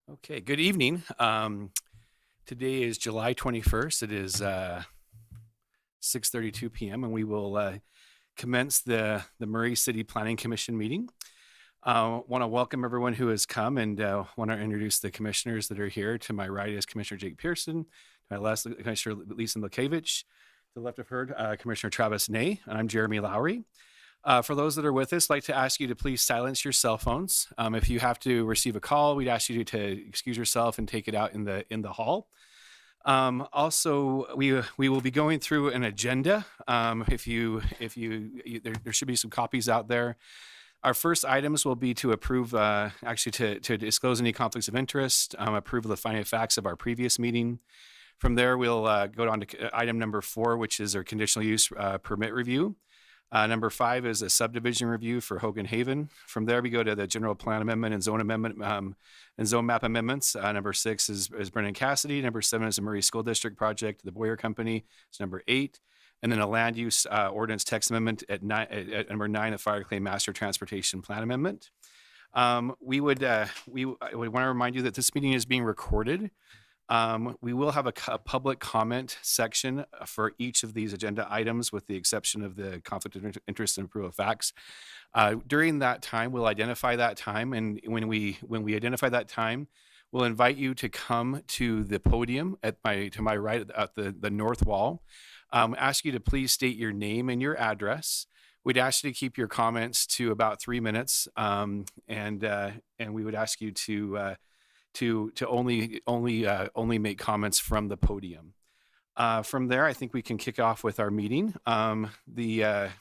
Okay, good evening. Today is July 21st. It is 6:32 p.m. and we will commence the Murray City Planning Commission meeting. Want to welcome everyone who has come and want to introduce the commissioners that are here. To my right is Commissioner Jake Pearson, to my left, Commissioner Lisa Lukevich, to the left of her, Commissioner Travis Ney, and I'm Jeremy Lowry. For those that are with us, I'd like to ask you to please silence your cell phones. If you have to receive a call, we'd ask you to excuse yourself and take it out in the hall. Also, we will be going through an agenda. There should be some copies out there. Our first items will be to approve, to disclose any conflicts of interest, approve of the finding of facts of our previous meeting. From there, we'll go on to item number 4, which is our conditional use permit review. Number 5 is a subdivision review for Hogan Haven. From there, we go to the general plan amendment and zone amendment and zone map amendments. Number 6 is Brennan Cassidy. Number 7 is the Murray School District project, the Boyer Company. It's number 8. And then a land use ordinance text amendment at number 9, the Fire Claim Master Transportation Plan Amendment. We would want to remind you that this meeting is being recorded. We will have a public comment section for each of these agenda items, with the exception of the conflict of interest and approval of facts. During that time, we'll identify that time, and when we identify that time, we'll invite you to come to the podium to my right at the north wall. Ask you to please state your name and your address. We'd ask you to keep your comments to about 3 minutes, and we would ask you to only make comments from the podium. From there, I think we can kick off with our meeting. The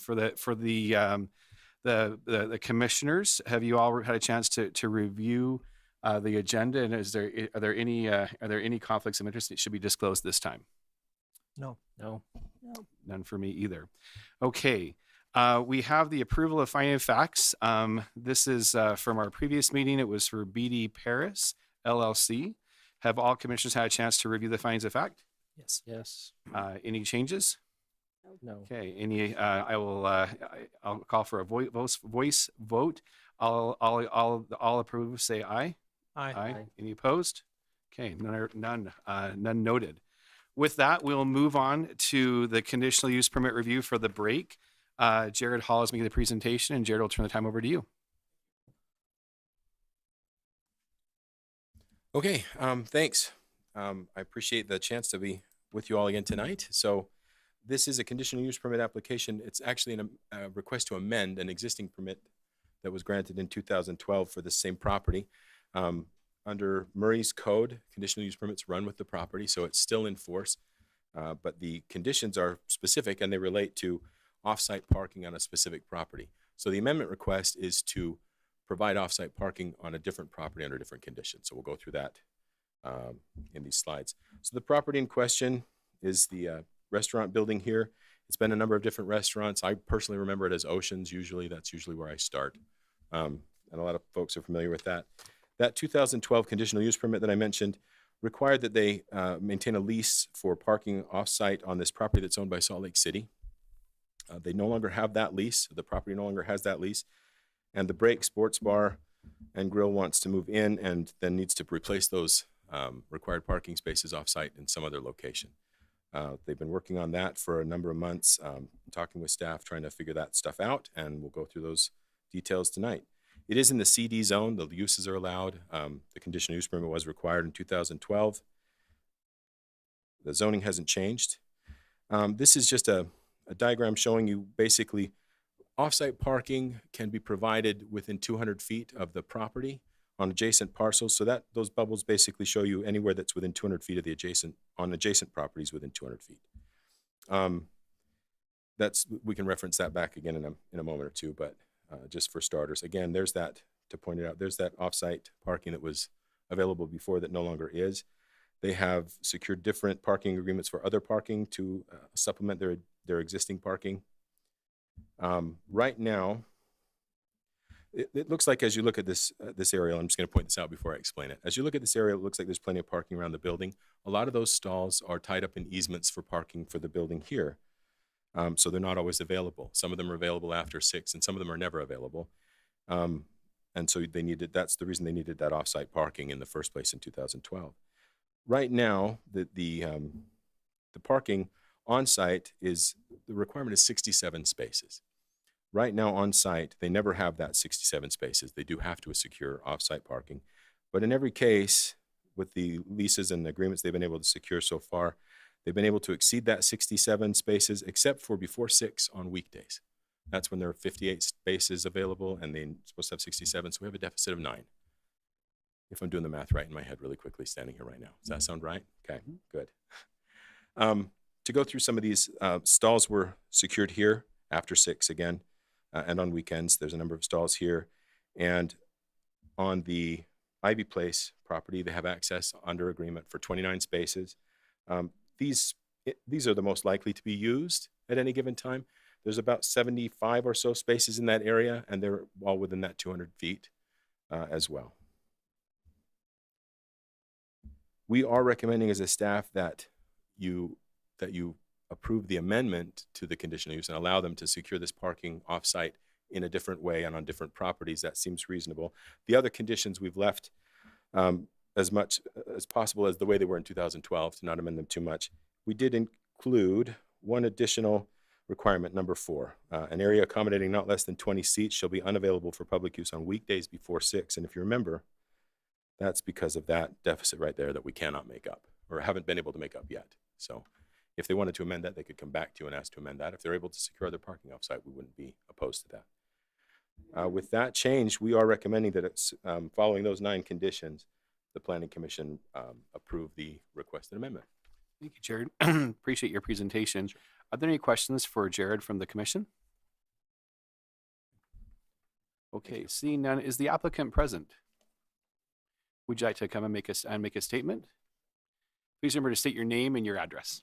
commissioners, have you all had a chance to review the agenda? And are there any conflicts of interest that should be disclosed this time? No. None for me either. Okay. We have the approval of finding of facts. This is from our previous meeting. It was for BD Paris LLC. Have all commissioners had a chance to review the findings of fact? Yes. Any changes? No. Okay. I'll call for a voice vote. All approve, say aye. Aye. Any opposed? Okay. None noted. With that, we'll move on to the conditional use permit review for the break. Jared Hall is making the presentation, and Jared will turn the time over to you. Okay, thanks. I appreciate the chance to be with you all again tonight. So this is a conditional use permit application. It's actually a request to amend an existing permit that was granted in 2012 for the same property. Under Murray's code, conditional use permits run with the property, so it's still in force. But the conditions are specific, and they relate to off-site parking on a specific property. So the amendment request is to provide off-site parking on a different property under different conditions. So we'll go through that in these slides. So the property in question is the restaurant building here. It's been a number of different restaurants. I personally remember it as Oceans. That's usually where I start. And a lot of folks are familiar with that. That 2012 conditional use permit that I mentioned required that they maintain a lease for parking off-site on this property that's owned by Salt Lake City. They no longer have that lease. The property no longer has that lease. And the Break Sports Bar and Grill wants to move in and then needs to replace those required parking spaces off-site in some other location. They've been working on that for a number of months, talking with staff, trying to figure that stuff out, and we'll go through those details tonight. It is in the CD zone. The uses are allowed. The conditional use permit was required in 2012. The zoning hasn't changed. This is just a diagram showing you basically off-site parking can be provided within 200 feet of the property on adjacent parcels. So that those bubbles basically show you anywhere that's within 200 feet of the adjacent properties within 200 feet. We can reference that back again in a moment or two, but just for starters, again, there's that, to point it out, there's that off-site parking that was available before that no longer is. They have secured different parking agreements for other parking to supplement their existing parking. Right now, it looks like, as you look at this area, I'm just going to point this out before I explain it. As you look at this area, it looks like there's plenty of parking around the building. A lot of those stalls are tied up in easements for parking for the building here. So they're not always available. Some of them are available after 6, and some of them are never available. And so that's the reason they needed that off-site parking in the first place in 2012. Right now, the parking on-site the requirement is 67 spaces. Right now on-site, they never have that 67 spaces. They do have to secure off-site parking. But in every case, with the leases and agreements they've been able to secure so far, they've been able to exceed that 67 spaces, except for before 6 on weekdays. That's when there are 58 spaces available, and they're supposed to have 67, so we have a deficit of 9. If I'm doing the math right in my head really quickly standing here right now. Does that sound right? Okay, good. To go through some of these, stalls were secured here after 6 again, and on weekends. There's a number of stalls here. And on the Ivy Place property, they have access under agreement for 29 spaces. These are the most likely to be used at any given time. There's about 75 or so spaces in that area, and they're all within that 200 feet as well. We are recommending as a staff that you approve the amendment to the conditional use and allow them to secure this parking off-site in a different way and on different properties. That seems reasonable. The other conditions we've left as much as possible as the way they were in 2012 to not amend them too much. We did include one additional requirement, number 4. An area accommodating not less than 20 seats shall be unavailable for public use on weekdays before 6. And if you remember, that's because of that deficit right there that we cannot make up or haven't been able to make up yet. So if they wanted to amend that, they could come back to you and ask to amend that. If they're able to secure their parking offsite, we wouldn't be opposed to that. With that change, we are recommending that it's following those 9 conditions, the Planning Commission approve the requested amendment. Thank you, Jared. Appreciate your presentation. Sure. Are there any questions for Jared from the commission? Okay, seeing none, is the applicant present? Would you like to come and make a statement? Please remember to state your name and your address.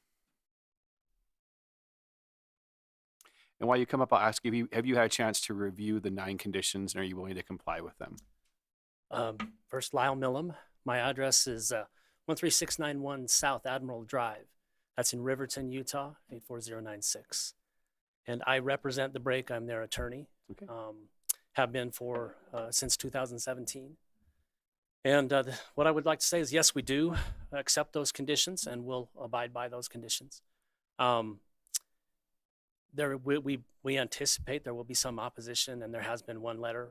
And while you come up, I'll ask you, have you had a chance to review the 9 conditions, and are you willing to comply with them? First, Lyle Millam. My address is 13691 South Admiral Drive. That's in Riverton, Utah, 84096. And I represent the break. I'm their attorney. Okay. Have been for since 2017. And what I would like to say is, yes, we do accept those conditions and will abide by those conditions. We anticipate there will be some opposition, and there has been one letter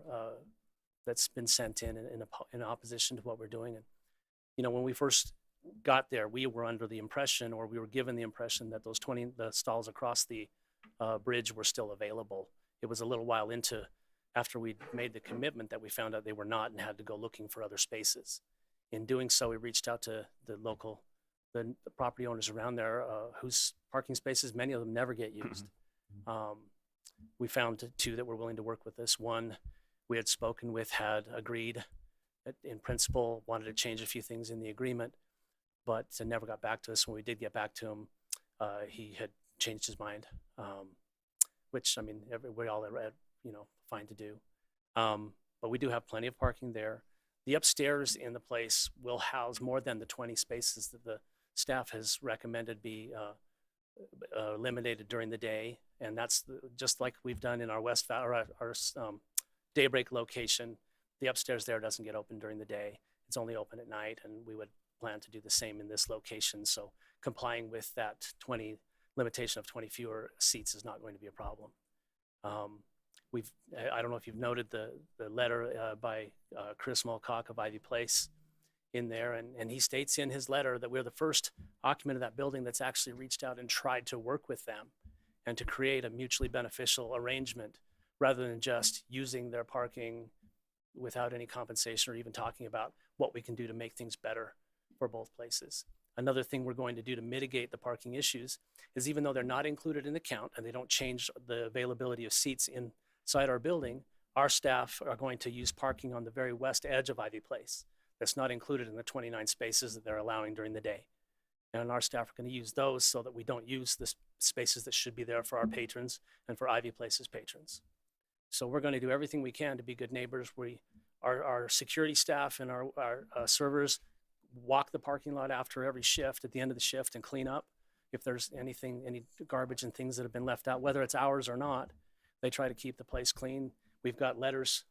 that's been sent in opposition to what we're doing. And you know, when we first got there, we were under the impression, or we were given the impression, that those the stalls across the bridge were still available. It was a little while after we'd made the commitment that we found out they were not and had to go looking for other spaces. In doing so, we reached out to the property owners around there whose parking spaces, many of them never get used. We found 2 that were willing to work with us. One we had spoken with had agreed in principle, wanted to change a few things in the agreement, but never got back to us. When we did get back to him, he had changed his mind, which, I mean, we all had, fine to do. But we do have plenty of parking there. The upstairs in the place will house more than the 20 spaces that the staff has recommended be eliminated during the day. And that's just like we've done in our our Daybreak location. The upstairs there doesn't get open during the day. It's only open at night, and we would plan to do the same in this location. So complying with that limitation of 20 fewer seats is not going to be a problem. I don't know if you've noted the letter by Chris Mulcock of Ivy Place in there, and he states in his letter that we're the first occupant of that building that's actually reached out and tried to work with them and to create a mutually beneficial arrangement rather than just using their parking without any compensation or even talking about what we can do to make things better for both places. Another thing we're going to do to mitigate the parking issues is, even though they're not included in the count and they don't change the availability of seats inside our building, our staff are going to use parking on the very west edge of Ivy Place. That's not included in the 29 spaces that they're allowing during the day. And our staff are going to use those so that we don't use the spaces that should be there for our patrons and for Ivy Place's patrons. So we're going to do everything we can to be good neighbors. Our security staff and our servers walk the parking lot after every shift, at the end of the shift, and clean up if there's any garbage and things that have been left out, whether it's ours or not. They try to keep the place clean. We've got letters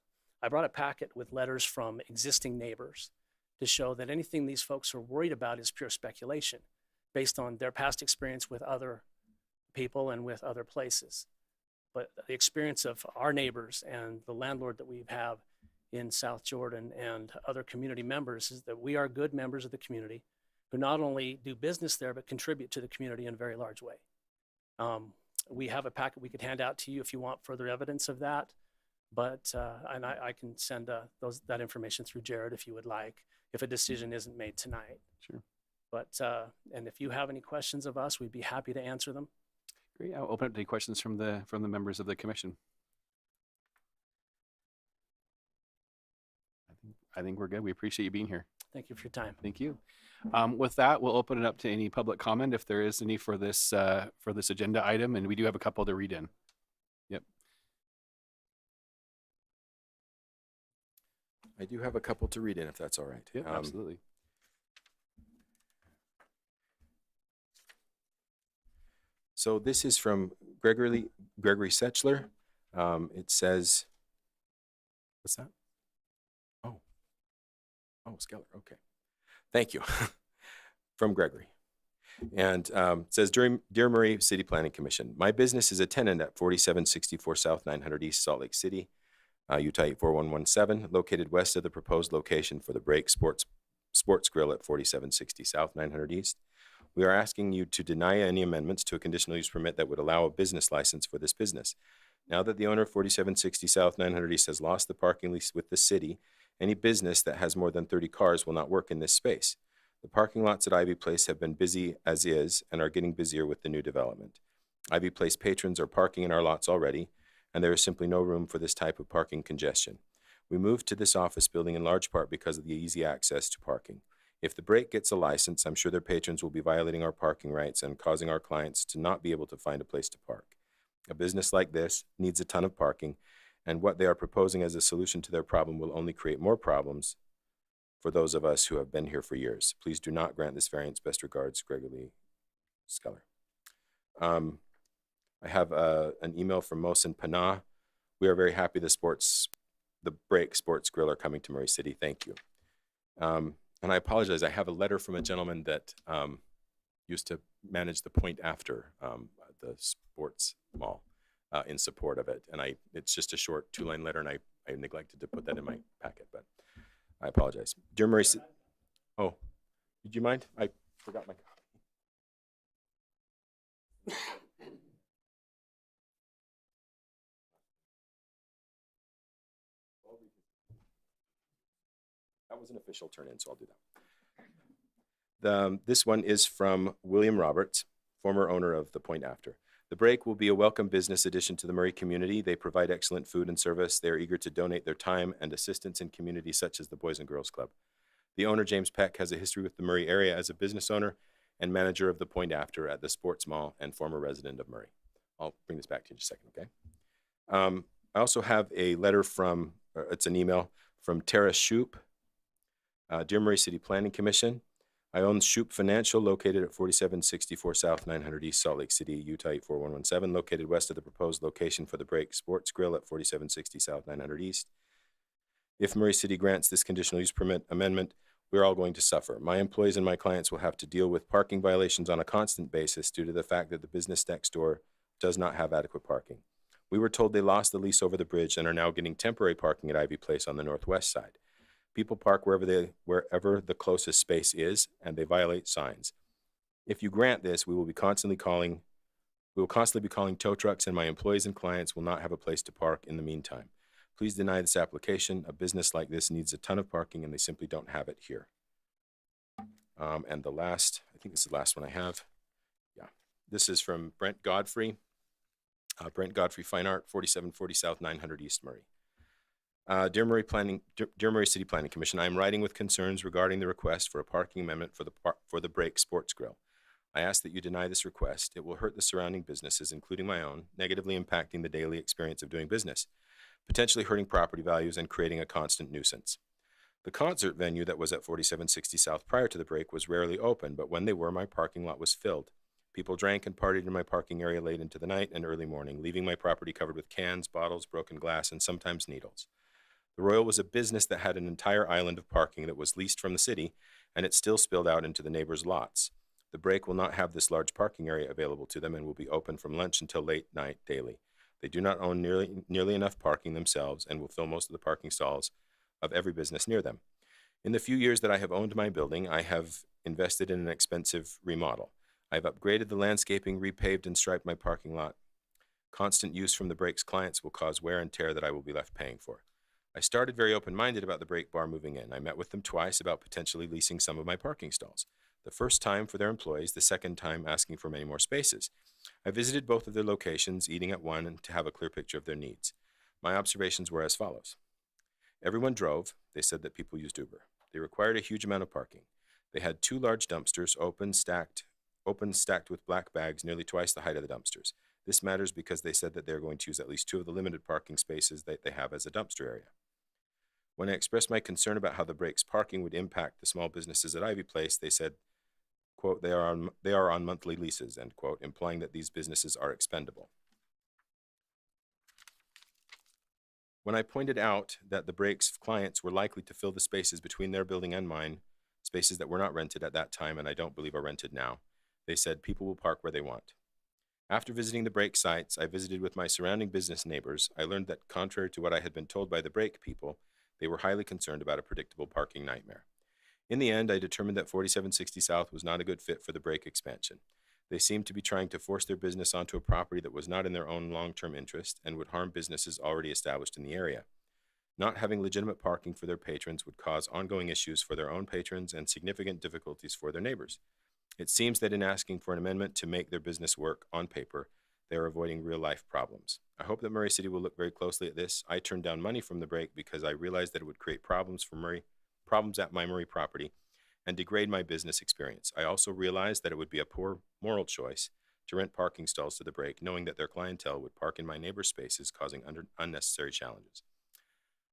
I brought a packet with letters from existing neighbors to show that anything these folks are worried about is pure speculation based on their past experience with other people and with other places. But the experience of our neighbors and the landlord that we have in South Jordan and other community members is that we are good members of the community who not only do business there, but contribute to the community in a very large way. We have a packet we could hand out to you if you want further evidence of that. But, and I can send that information through Jared if you would like, if a decision isn't made tonight. Sure. But, and if you have any questions of us, we'd be happy to answer them. Great. I'll open up to any questions from the members of the commission. I think we're good. We appreciate you being here. Thank you for your time. Thank you. With that, we'll open it up to any public comment if there is any for this agenda item, and we do have a couple to read in. Yep. I do have a couple to read in, if that's all right. Yeah, absolutely. So this is from Gregory Setchler. It says, what's that? Oh, Skeller. Okay. Thank you. From Gregory. And it says, Dear Murray City Planning Commission, my business is a tenant at 4764 South 900 East Salt Lake City, Utah 84117, located west of the proposed location for the Break Sports Grill at 4760 South 900 East. We are asking you to deny any amendments to a conditional use permit that would allow a business license for this business. Now that the owner of 4760 South 900 East has lost the parking lease with the city, any business that has more than 30 cars will not work in this space. The parking lots at Ivy Place have been busy as is and are getting busier with the new development. Ivy Place patrons are parking in our lots already, and there is simply no room for this type of parking congestion. We moved to this office building in large part because of the easy access to parking. If the Break gets a license, I'm sure their patrons will be violating our parking rights and causing our clients to not be able to find a place to park. A business like this needs a ton of parking, and what they are proposing as a solution to their problem will only create more problems for those of us who have been here for years. Please do not grant this variance. Best regards, Gregory Skeller. I have an email from Mohsen Panah. We are very happy the Break Sports Grill are coming to Murray City. Thank you. And I apologize. I have a letter from a gentleman that used to manage the Point After, the sports mall, in support of it. And it's just a short 2-line letter, and I neglected to put that in my packet, but I apologize. Dear Murray City. Oh, did you mind? I forgot my copy. That was an official turn-in, so I'll do that. This one is from William Roberts, former owner of the Point After. The Break will be a welcome business addition to the Murray community. They provide excellent food and service. They are eager to donate their time and assistance in communities such as the Boys and Girls Club. The owner, James Peck, has a history with the Murray area as a business owner and manager of the Point After at the Sports Mall and former resident of Murray. I'll bring this back to you in just a second, okay? I also have a letter from, it's an email from Tara Shoup. Dear Murray City Planning Commission, I own Shoup Financial, located at 4764 South 900 East Salt Lake City, Utah 84117, located west of the proposed location for the Break Sports Grill at 4760 South 900 East. If Murray City grants this conditional use permit amendment, we're all going to suffer. My employees and my clients will have to deal with parking violations on a constant basis due to the fact that the business next door does not have adequate parking. We were told they lost the lease over the bridge and are now getting temporary parking at Ivy Place on the northwest side. People park wherever the closest space is, and they violate signs. If you grant this, we will constantly be calling tow trucks, and my employees and clients will not have a place to park in the meantime. Please deny this application. A business like this needs a ton of parking, and they simply don't have it here. And the last, I think this is the last one I have. Yeah, this is from Brent Godfrey. Brent Godfrey Fine Art, 4740 South 900 East Murray. Dear Murray City Planning Commission, I am writing with concerns regarding the request for a parking amendment for the Break Sports Grill. I ask that you deny this request. It will hurt the surrounding businesses, including my own, negatively impacting the daily experience of doing business, potentially hurting property values and creating a constant nuisance. The concert venue that was at 4760 South prior to the break was rarely open, but when they were, my parking lot was filled. People drank and partied in my parking area late into the night and early morning, leaving my property covered with cans, bottles, broken glass, and sometimes needles. The Royal was a business that had an entire island of parking that was leased from the city, and it still spilled out into the neighbors' lots. The break will not have this large parking area available to them and will be open from lunch until late night daily. They do not own nearly enough parking themselves and will fill most of the parking stalls of every business near them. In the few years that I have owned my building, I have invested in an expensive remodel. I have upgraded the landscaping, repaved, and striped my parking lot. Constant use from the break's clients will cause wear and tear that I will be left paying for. I started very open-minded about the break bar moving in. I met with them twice about potentially leasing some of my parking stalls. The first time for their employees, the second time asking for many more spaces. I visited both of their locations, eating at one to have a clear picture of their needs. My observations were as follows. Everyone drove. They said that people used Uber. They required a huge amount of parking. They had 2 large dumpsters, open stacked with black bags nearly twice the height of the dumpsters. This matters because they said that they're going to use at least 2 of the limited parking spaces that they have as a dumpster area. When I expressed my concern about how the break's parking would impact the small businesses at Ivy Place, they said, quote, they are on monthly leases, end quote, implying that these businesses are expendable. When I pointed out that the break's clients were likely to fill the spaces between their building and mine, spaces that were not rented at that time and I don't believe are rented now, they said people will park where they want. After visiting the break sites, I visited with my surrounding business neighbors. I learned that contrary to what I had been told by the break people, they were highly concerned about a predictable parking nightmare. In the end, I determined that 4760 South was not a good fit for the break expansion. They seemed to be trying to force their business onto a property that was not in their own long-term interest and would harm businesses already established in the area. Not having legitimate parking for their patrons would cause ongoing issues for their own patrons and significant difficulties for their neighbors. It seems that in asking for an amendment to make their business work on paper, they are avoiding real-life problems. I hope that Murray City will look very closely at this. I turned down money from the break because I realized that it would create problems at my Murray property and degrade my business experience. I also realized that it would be a poor moral choice to rent parking stalls to the break, knowing that their clientele would park in my neighbor's spaces, causing unnecessary challenges.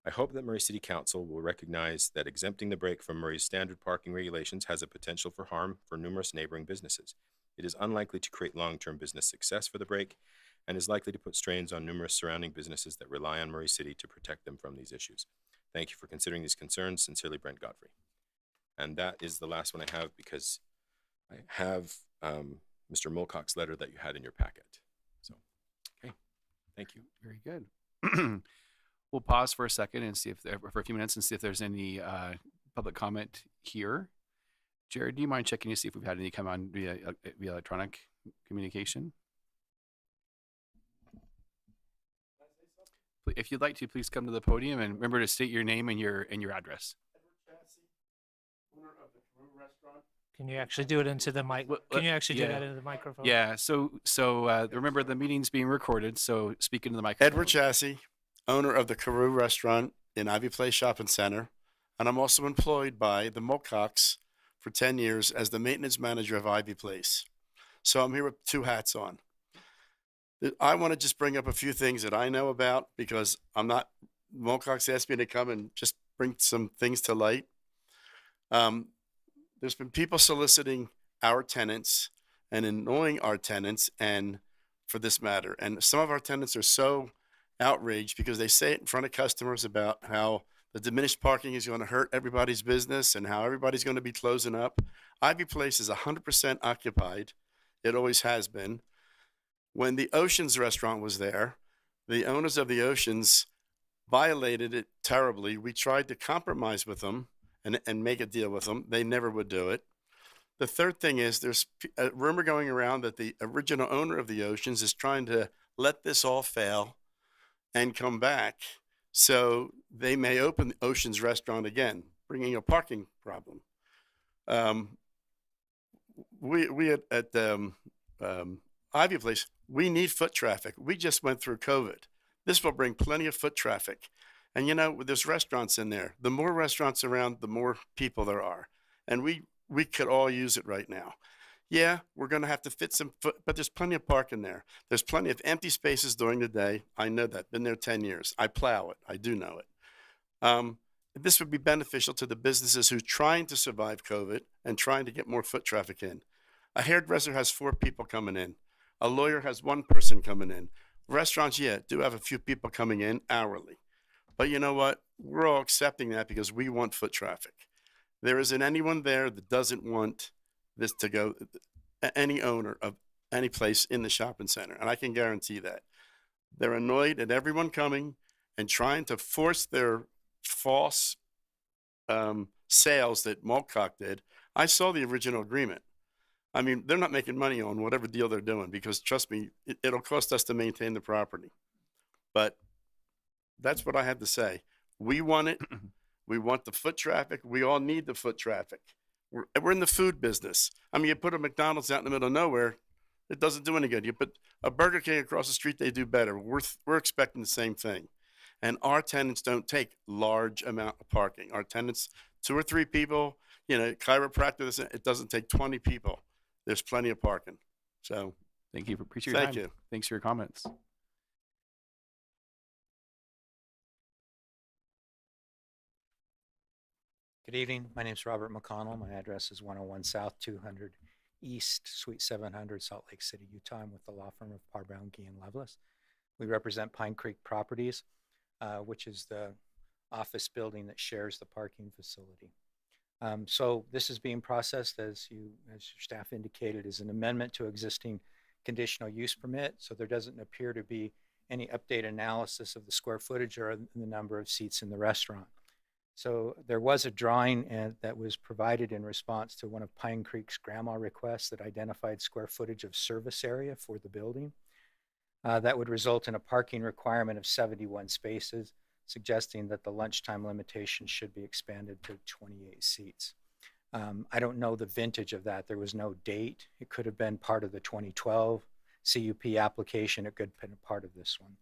I hope that Murray City Council will recognize that exempting the break from Murray's standard parking regulations has a potential for harm for numerous neighboring businesses. It is unlikely to create long-term business success for the break and is likely to put strains on numerous surrounding businesses that rely on Murray City to protect them from these issues. Thank you for considering these concerns. Sincerely, Brent Godfrey. And that is the last one I have because I have Mr. Mulcock's letter that you had in your packet. So, okay, thank you. Very good. We'll pause for a second and see for a few minutes and see if there's any public comment here. Jared, do you mind checking to see if we've had any come on via electronic communication? If you'd like to, please come to the podium and remember to state your name and your address. Can you actually do it into the mic? Can you actually do that into the microphone? Yeah. So remember the meeting's being recorded. So speak into the microphone. Edward Chassie, owner of the Carew Restaurant in Ivy Place Shopping Center, and I'm also employed by the Mulcocks for 10 years as the maintenance manager of Ivy Place. So I'm here with 2 hats on. I want to just bring up a few things that I know about because Mulcocks asked me to come and just bring some things to light. There's been people soliciting our tenants and annoying our tenants and for this matter. And some of our tenants are so outraged because they say it in front of customers about how the diminished parking is going to hurt everybody's business and how everybody's going to be closing up. Ivy Place is 100% occupied. It always has been. When the Oceans restaurant was there, the owners of the Oceans violated it terribly. We tried to compromise with them and make a deal with them. They never would do it. The third thing is there's a rumor going around that the original owner of the Oceans is trying to let this all fail and come back so they may open the Oceans restaurant again, bringing a parking problem. We at Ivy Place, we need foot traffic. We just went through COVID. This will bring plenty of foot traffic. And you know, there's restaurants in there. The more restaurants around, the more people there are. And we could all use it right now. Yeah, we're going to have to fit some foot, but there's plenty of parking there. There's plenty of empty spaces during the day. I know that. Been there 10 years. I plow it. I do know it. This would be beneficial to the businesses who are trying to survive COVID and trying to get more foot traffic in. A hairdresser has 4 people coming in. A lawyer has 1 person coming in. Restaurants, yeah, do have a few people coming in hourly. But you know what? we're all accepting that because we want foot traffic. There isn't anyone there that doesn't want this to go, any owner of any place in the shopping center. And I can guarantee that. They're annoyed at everyone coming and trying to force their false sales that Maltcock did. I saw the original agreement. I mean, they're not making money on whatever deal they're doing because trust me, it'll cost us to maintain the property. But that's what I had to say. We want it. We want the foot traffic. We all need the foot traffic. We're in the food business. I mean, you put a McDonald's out in the middle of nowhere, it doesn't do any good. You put a Burger King across the street, they do better. We're expecting the same thing. And our tenants don't take large amount of parking. Our tenants, 2 or 3 people, chiropractor, it doesn't take 20 people. There's plenty of parking. So Thank you. Appreciate your thank time. you. Thanks for your comments. Good evening. My name is Robert McConnell. My address is 101 South 200 East, Suite 700, Salt Lake City, Utah. I'm with the law firm of Parr Brown Gee and Lovelace. We represent Pine Creek Properties, which is the office building that shares the parking facility. So this is being processed, as your staff indicated, as an amendment to existing conditional use permit. So there doesn't appear to be any update analysis of the square footage or the number of seats in the restaurant. So there was a drawing that was provided in response to one of Pine Creek's grandma requests that identified square footage of service area for the building. That would result in a parking requirement of 71 spaces, suggesting that the lunchtime limitation should be expanded to 28 seats. I don't know the vintage of that. There was no date. It could have been part of the 2012 CUP application. It could have been a part of this one.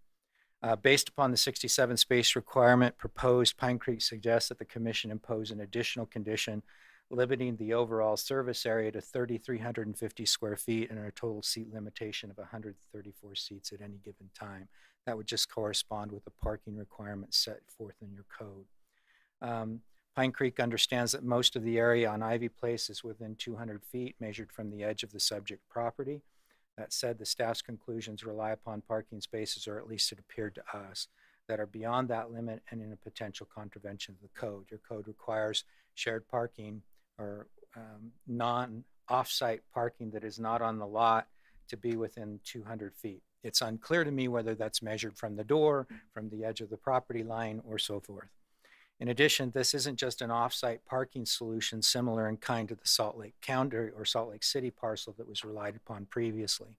Based upon the 67 space requirement proposed, Pine Creek suggests that the commission impose an additional condition limiting the overall service area to 3,350 square feet and a total seat limitation of 134 seats at any given time. That would just correspond with the parking requirements set forth in your code. Pine Creek understands that most of the area on Ivy Place is within 200 feet measured from the edge of the subject property. That said, the staff's conclusions rely upon parking spaces, or at least it appeared to us, that are beyond that limit and in a potential contravention of the code. Your code requires shared parking or off-site parking that is not on the lot to be within 200 feet. It's unclear to me whether that's measured from the door, from the edge of the property line, or so forth. In addition, this isn't just an off-site parking solution similar in kind to the Salt Lake County or Salt Lake City parcel that was relied upon previously.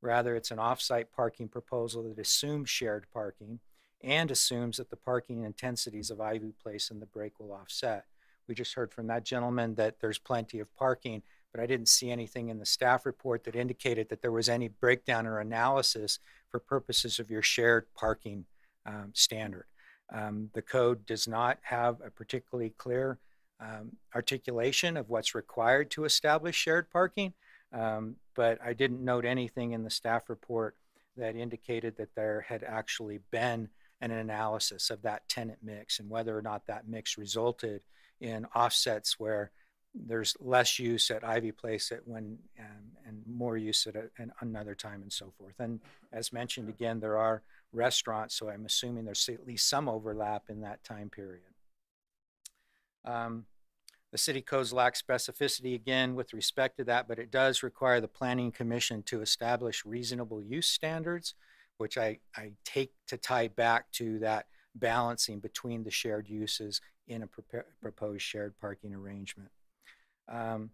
Rather, it's an off-site parking proposal that assumes shared parking and assumes that the parking intensities of Ivy Place and the break will offset. We just heard from that gentleman that there's plenty of parking, but I didn't see anything in the staff report that indicated that there was any breakdown or analysis for purposes of your shared parking standard. The code does not have a particularly clear articulation of what's required to establish shared parking, but I didn't note anything in the staff report that indicated that there had actually been an analysis of that tenant mix and whether or not that mix resulted in offsets where there's less use at Ivy Place and more use at another time and so forth. And as mentioned, again, there are restaurants, so I'm assuming there's at least some overlap in that time period. The city codes lack specificity again with respect to that, but it does require the Planning Commission to establish reasonable use standards, which I take to tie back to that balancing between the shared uses in a proposed shared parking arrangement. The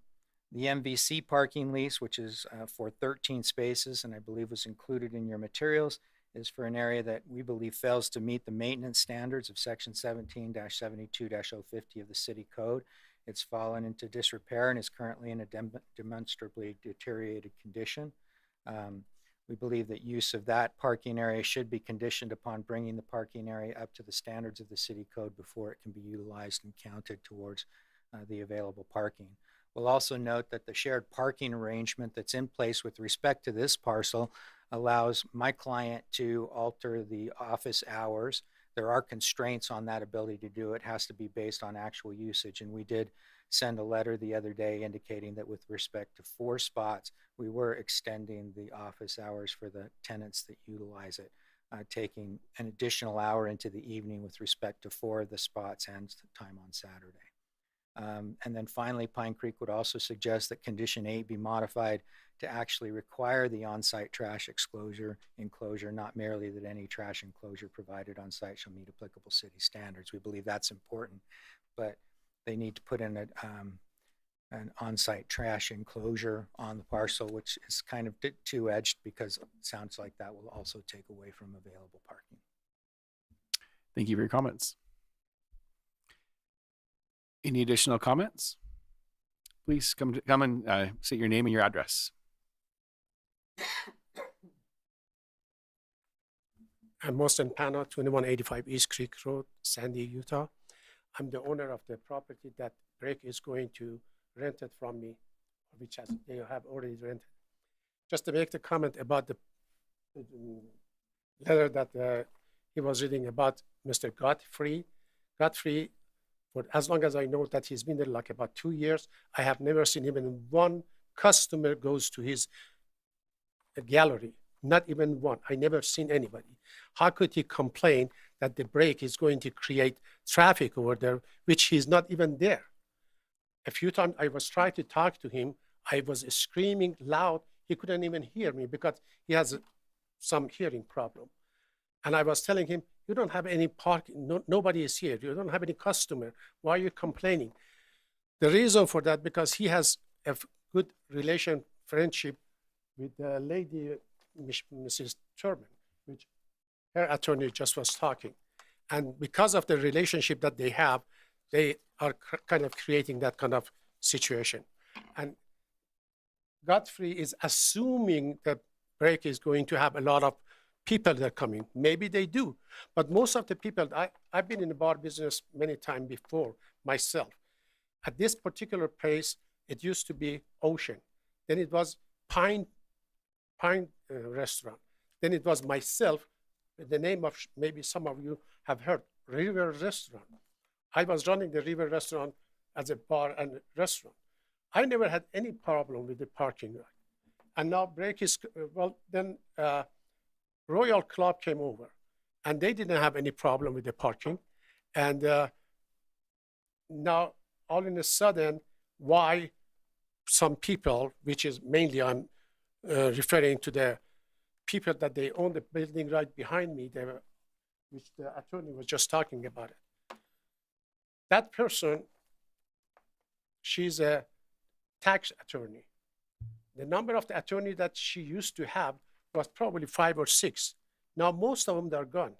MVC parking lease, which is for 13 spaces and I believe was included in your materials, is for an area that we believe fails to meet the maintenance standards of section 17-72-050 of the city code. It's fallen into disrepair and is currently in a demonstrably deteriorated condition. We believe that use of that parking area should be conditioned upon bringing the parking area up to the standards of the city code before it can be utilized and counted towards the available parking. We'll also note that the shared parking arrangement that's in place with respect to this parcel allows my client to alter the office hours. There are constraints on that ability to do it. It has to be based on actual usage. And we did send a letter the other day indicating that with respect to 4 spots, we were extending the office hours for the tenants that utilize it. taking an additional hour into the evening with respect to 4 of the spots and time on Saturday. And then finally, Pine Creek would also suggest that Condition 8 be modified to actually require the on-site trash enclosure, not merely that any trash enclosure provided on site shall meet applicable city standards. We believe that's important, but they need to put in an on-site trash enclosure on the parcel, which is kind of two-edged because it sounds like that will also take away from available parking. Thank you for your comments. Any additional comments? Please come and state your name and your address. I'm Moston Pana, 2185 East Creek Road, Sandy, Utah. I'm the owner of the property that Break is going to rent it from me, which they have already rented. Just to make the comment about the letter that he was reading about Mr. Godfrey. Godfrey, for as long as I know that he's been there like about 2 years, I have never seen even one customer goes to his gallery. Not even one. I never seen anybody. How could he complain that the break is going to create traffic over there, which he's not even there? A few times I was trying to talk to him. I was screaming loud. He couldn't even hear me because he has some hearing problem. And I was telling him, you don't have any parking. No, nobody is here. You don't have any customer. Why are you complaining? The reason for that, because he has a good friendship with the lady, Mrs. Turman, which her attorney just was talking. And because of the relationship that they have, they are kind of creating that kind of situation. And Godfrey is assuming that Break is going to have a lot of people that come in. Maybe they do. But most of the people, I've been in the bar business many times before myself. At this particular place, it used to be Ocean. Then it was Pine Restaurant. Then it was myself, the name of, maybe some of you have heard, River Restaurant. I was running the River Restaurant as a bar and restaurant. I never had any problem with the parking lot. And now Break is, then Royal Club came over and they didn't have any problem with the parking. And now all in a sudden, why some people, which is mainly I'm referring to the people that they own the building right behind me, which the attorney was just talking about it. That person, she's a tax attorney. The number of the attorney that she used to have was probably 5 or 6. Now most of them are gone.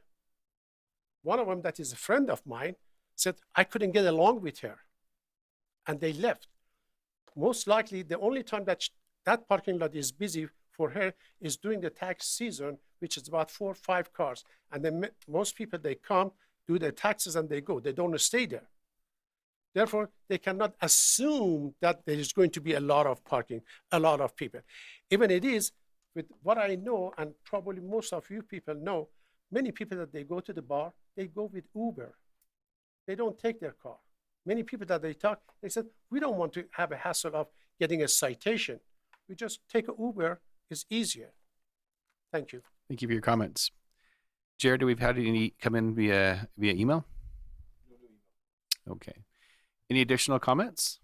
One of them that is a friend of mine said, I couldn't get along with her. And they left. Most likely the only time that that parking lot is busy for her is during the tax season, which is about 4 or 5 cars. And then most people, they come, do their taxes and they go. They don't stay there. Therefore, they cannot assume that there is going to be a lot of parking, a lot of people. Even it is, with what I know, and probably most of you people know, many people that they go to the bar, they go with Uber. They don't take their car. Many people that they talk, they said, we don't want to have a hassle of getting a citation. We just take an Uber, it's easier. Thank you. Thank you for your comments. Jared, do we've had any come in via email? Okay. Any additional comments?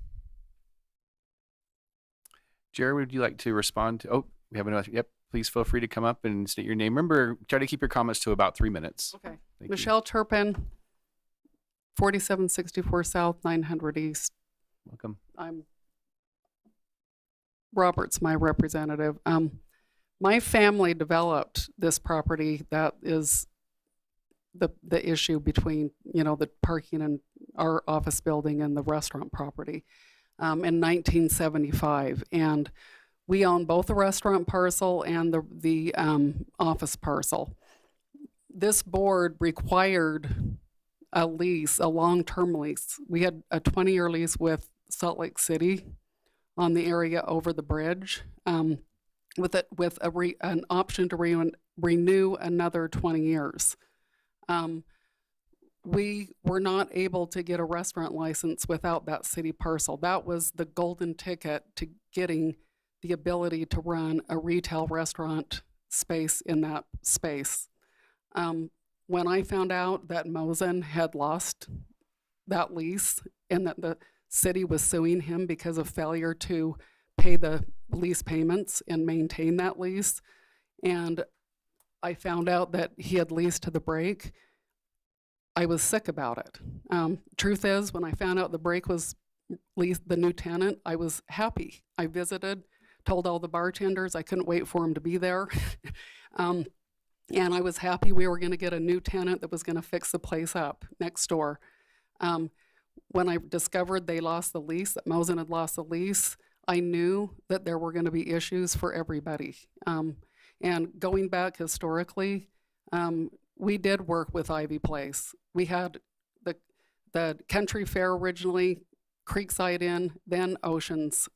Jared, would you like to respond to, oh, we have another, yep, please feel free to come up and state your name. Remember, try to keep your comments to about 3 minutes. Okay. Thank Michelle Turpin, 4764 South, 900 East. Welcome. Robert's my representative. My family developed this property. That is the issue between, the parking and our office building and the restaurant property in 1975. And we own both the restaurant parcel and the office parcel. This board required a lease, a long-term lease. We had a 20-year lease with Salt Lake City on the area over the bridge, with an option to renew another 20 years. We were not able to get a restaurant license without that city parcel. That was the golden ticket to getting the ability to run a retail restaurant space in that space. When I found out that Mosen had lost that lease and that the city was suing him because of failure to pay the lease payments and maintain that lease, and I found out that he had leased to the break, I was sick about it. Truth is, when I found out the break was leased, the new tenant, I was happy. I visited, told all the bartenders I couldn't wait for him to be there. And I was happy we were going to get a new tenant that was going to fix the place up next door. When I discovered they lost the lease, that Mosen had lost the lease, I knew that there were going to be issues for everybody. And going back historically, we did work with Ivy Place. We had the Country Fair originally, Creekside Inn, then Oceans.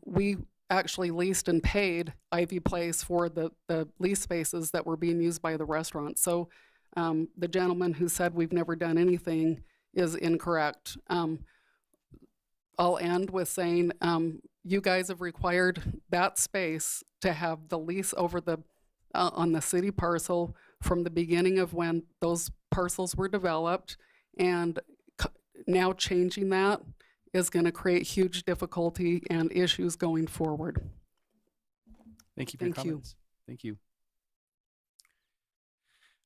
We actually leased and paid Ivy Place for the lease spaces that were being used by the restaurant. So the gentleman who said we've never done anything is incorrect. I'll end with saying you guys have required that space to have the lease over the on the city parcel from the beginning of when those parcels were developed, and now changing that is going to create huge difficulty and issues going forward. Thank you for your Thank you. comments. Thank you.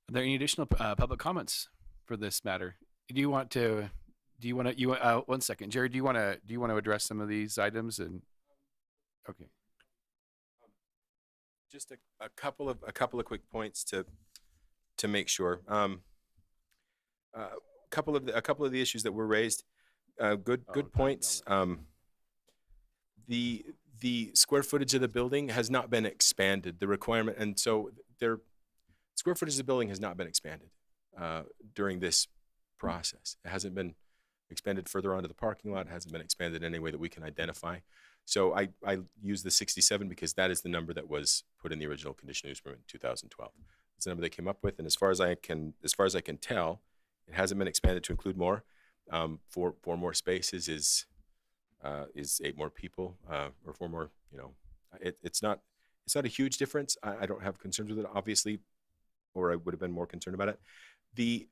Are there any additional public comments for this matter? One second, Jerry, do you want to address some of these items? And okay. Just a couple of quick points to make sure. A couple of the issues that were raised. Good points. The square footage of the building has not been expanded. The requirement, and so their square footage of the building has not been expanded during this process. It hasn't been expanded further onto the parking lot. It hasn't been expanded in any way that we can identify. So I use the 67 because that is the number that was put in the original conditional use permit in 2012. It's the number they came up with, and as far as I can tell, it hasn't been expanded to include more. Four more spaces is 8 more people, or 4 more. It's not a huge difference. I don't have concerns with it, obviously, or I would have been more concerned about it.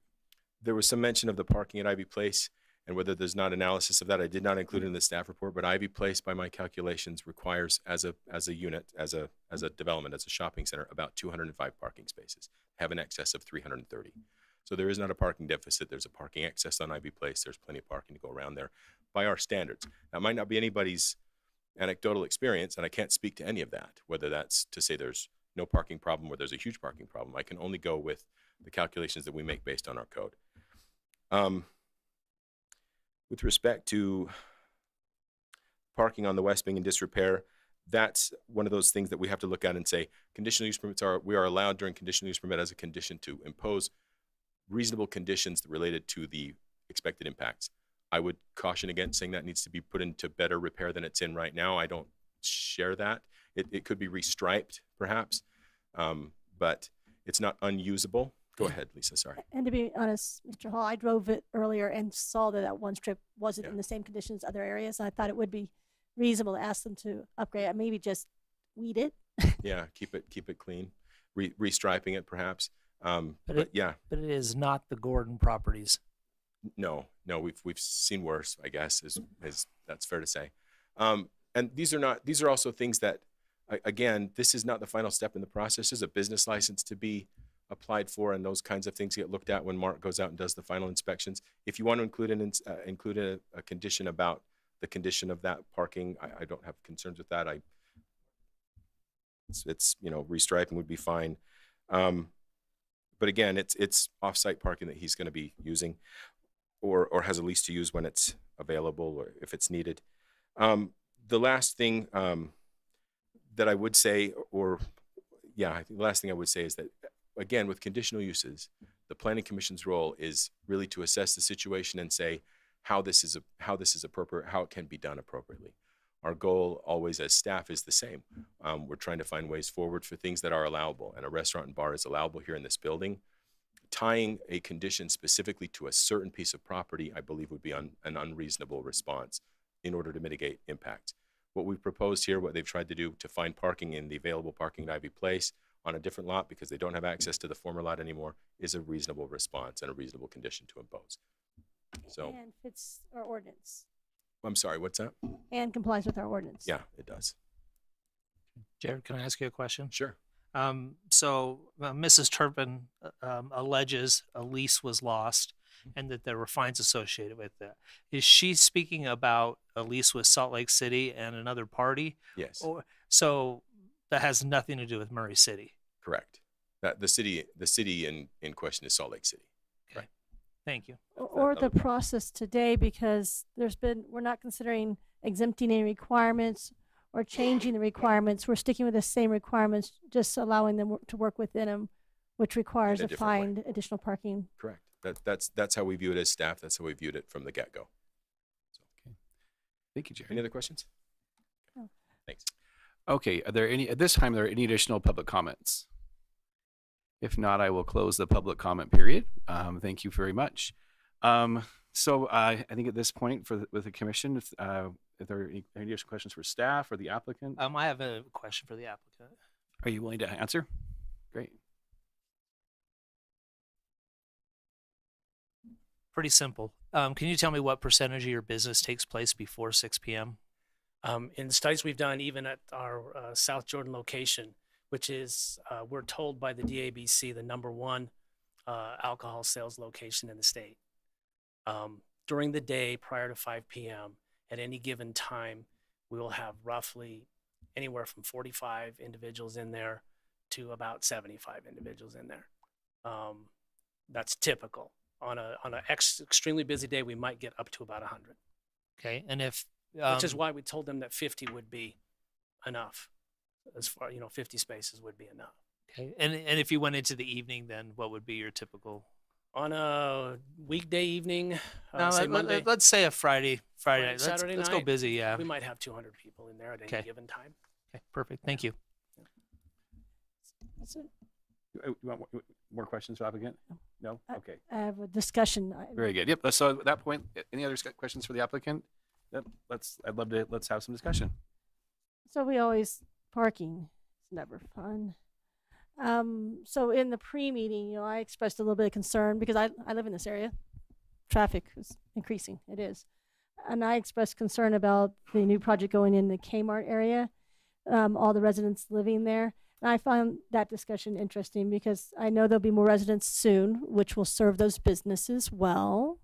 There was some mention of the parking at Ivy Place and whether there's not analysis of that. I did not include it in the staff report, but Ivy Place, by my calculations, requires as a unit, as a development, as a shopping center, about 205 parking spaces, have an excess of 330. So there is not a parking deficit. There's a parking excess on Ivy Place. There's plenty of parking to go around there by our standards. That might not be anybody's anecdotal experience, and I can't speak to any of that, whether that's to say there's no parking problem or there's a huge parking problem. I can only go with the calculations that we make based on our code. With respect to parking on the West Wing in disrepair, that's one of those things that we have to look at and say, conditional use permits we are allowed during conditional use permit as a condition to impose reasonable conditions related to the expected impacts. I would caution against saying that needs to be put into better repair than it's in right now. I don't share that. It could be restriped, perhaps, but it's not unusable. Go ahead, Lisa, sorry. And to be honest, Mr. Hall, I drove it earlier and saw that one strip wasn't in the same condition as other areas. I thought it would be reasonable to ask them to upgrade it, maybe just weed it. Yeah, keep it clean, restriping it perhaps. But it is not the Gordon properties. No, we've seen worse, I guess, is that's fair to say. And these are also things that, again, this is not the final step in the process. There's a business license to be applied for, and those kinds of things get looked at when Mark goes out and does the final inspections. If you want to include a condition about the condition of that parking, I don't have concerns with that. It's restriping would be fine. But again, it's off-site parking that he's going to be using, or has a lease to use when it's available or if it's needed. The last thing that I would say, I think the last thing I would say is that, again, with conditional uses, the Planning Commission's role is really to assess the situation and say how this is appropriate, how it can be done appropriately. Our goal always as staff is the same. We're trying to find ways forward for things that are allowable, and a restaurant and bar is allowable here in this building. Tying a condition specifically to a certain piece of property, I believe, would be an unreasonable response in order to mitigate impacts. What we've proposed here, what they've tried to do to find parking in the available parking at Ivy Place on a different lot because they don't have access to the former lot anymore is a reasonable response and a reasonable condition to impose. So, And fits our ordinance I'm sorry, what's that? and complies with our ordinance. Yeah, it does. Jared, can I ask you a question? Sure. Mrs. Turpin alleges a lease was lost and that there were fines associated with that. Is she speaking about a lease with Salt Lake City and another party? Yes, Or, so that has nothing to do with Murray City. correct. That the city in question is Salt Lake City. Thank you. Or the process today, because we're not considering exempting any requirements or changing the requirements. We're sticking with the same requirements, just allowing them to work within them, which requires In a a different way. find additional parking. Correct. That's how we view it as staff. That's how we viewed it from the get-go. Thank you, Jerry. Any other questions? No. Thanks. Okay, at this time, are there any additional public comments? If not, I will close the public comment period. Thank you very much. So I think at this point with the commission, if there are any additional questions for staff or the applicant, I have a question for the applicant. are you willing to answer? Great. Pretty simple. Can you tell me what percentage of your business takes place before 6 p.m.? In studies we've done, even at our South Jordan location, which is, we're told by the DABC, the #1 alcohol sales location in the state. During the day prior to 5 p.m., at any given time, we will have roughly anywhere from 45 individuals in there to about 75 individuals in there. That's typical. On an extremely busy day, we might get up to about 100. Okay, and if Which is why we told them that 50 would be enough. As far, 50 spaces would be enough. okay, and if you went into the evening, then what would be your typical? On a weekday evening, No, say Monday, let's say a Friday night. Saturday Let's go night, busy. Yeah. we might have 200 people in there at any Okay. given time. Okay, perfect. Thank you. That's it. You want more questions for the applicant? No? Uh, Okay. I have a discussion. Very good. Yep. So at that point, any other questions for the applicant? Yep. Let's have some discussion. So we always parking. It's never fun. So in the pre-meeting, I expressed a little bit of concern because I live in this area. Traffic is increasing. It is. And I expressed concern about the new project going in the Kmart area, all the residents living there. And I found that discussion interesting because I know there'll be more residents soon, which will serve those businesses well,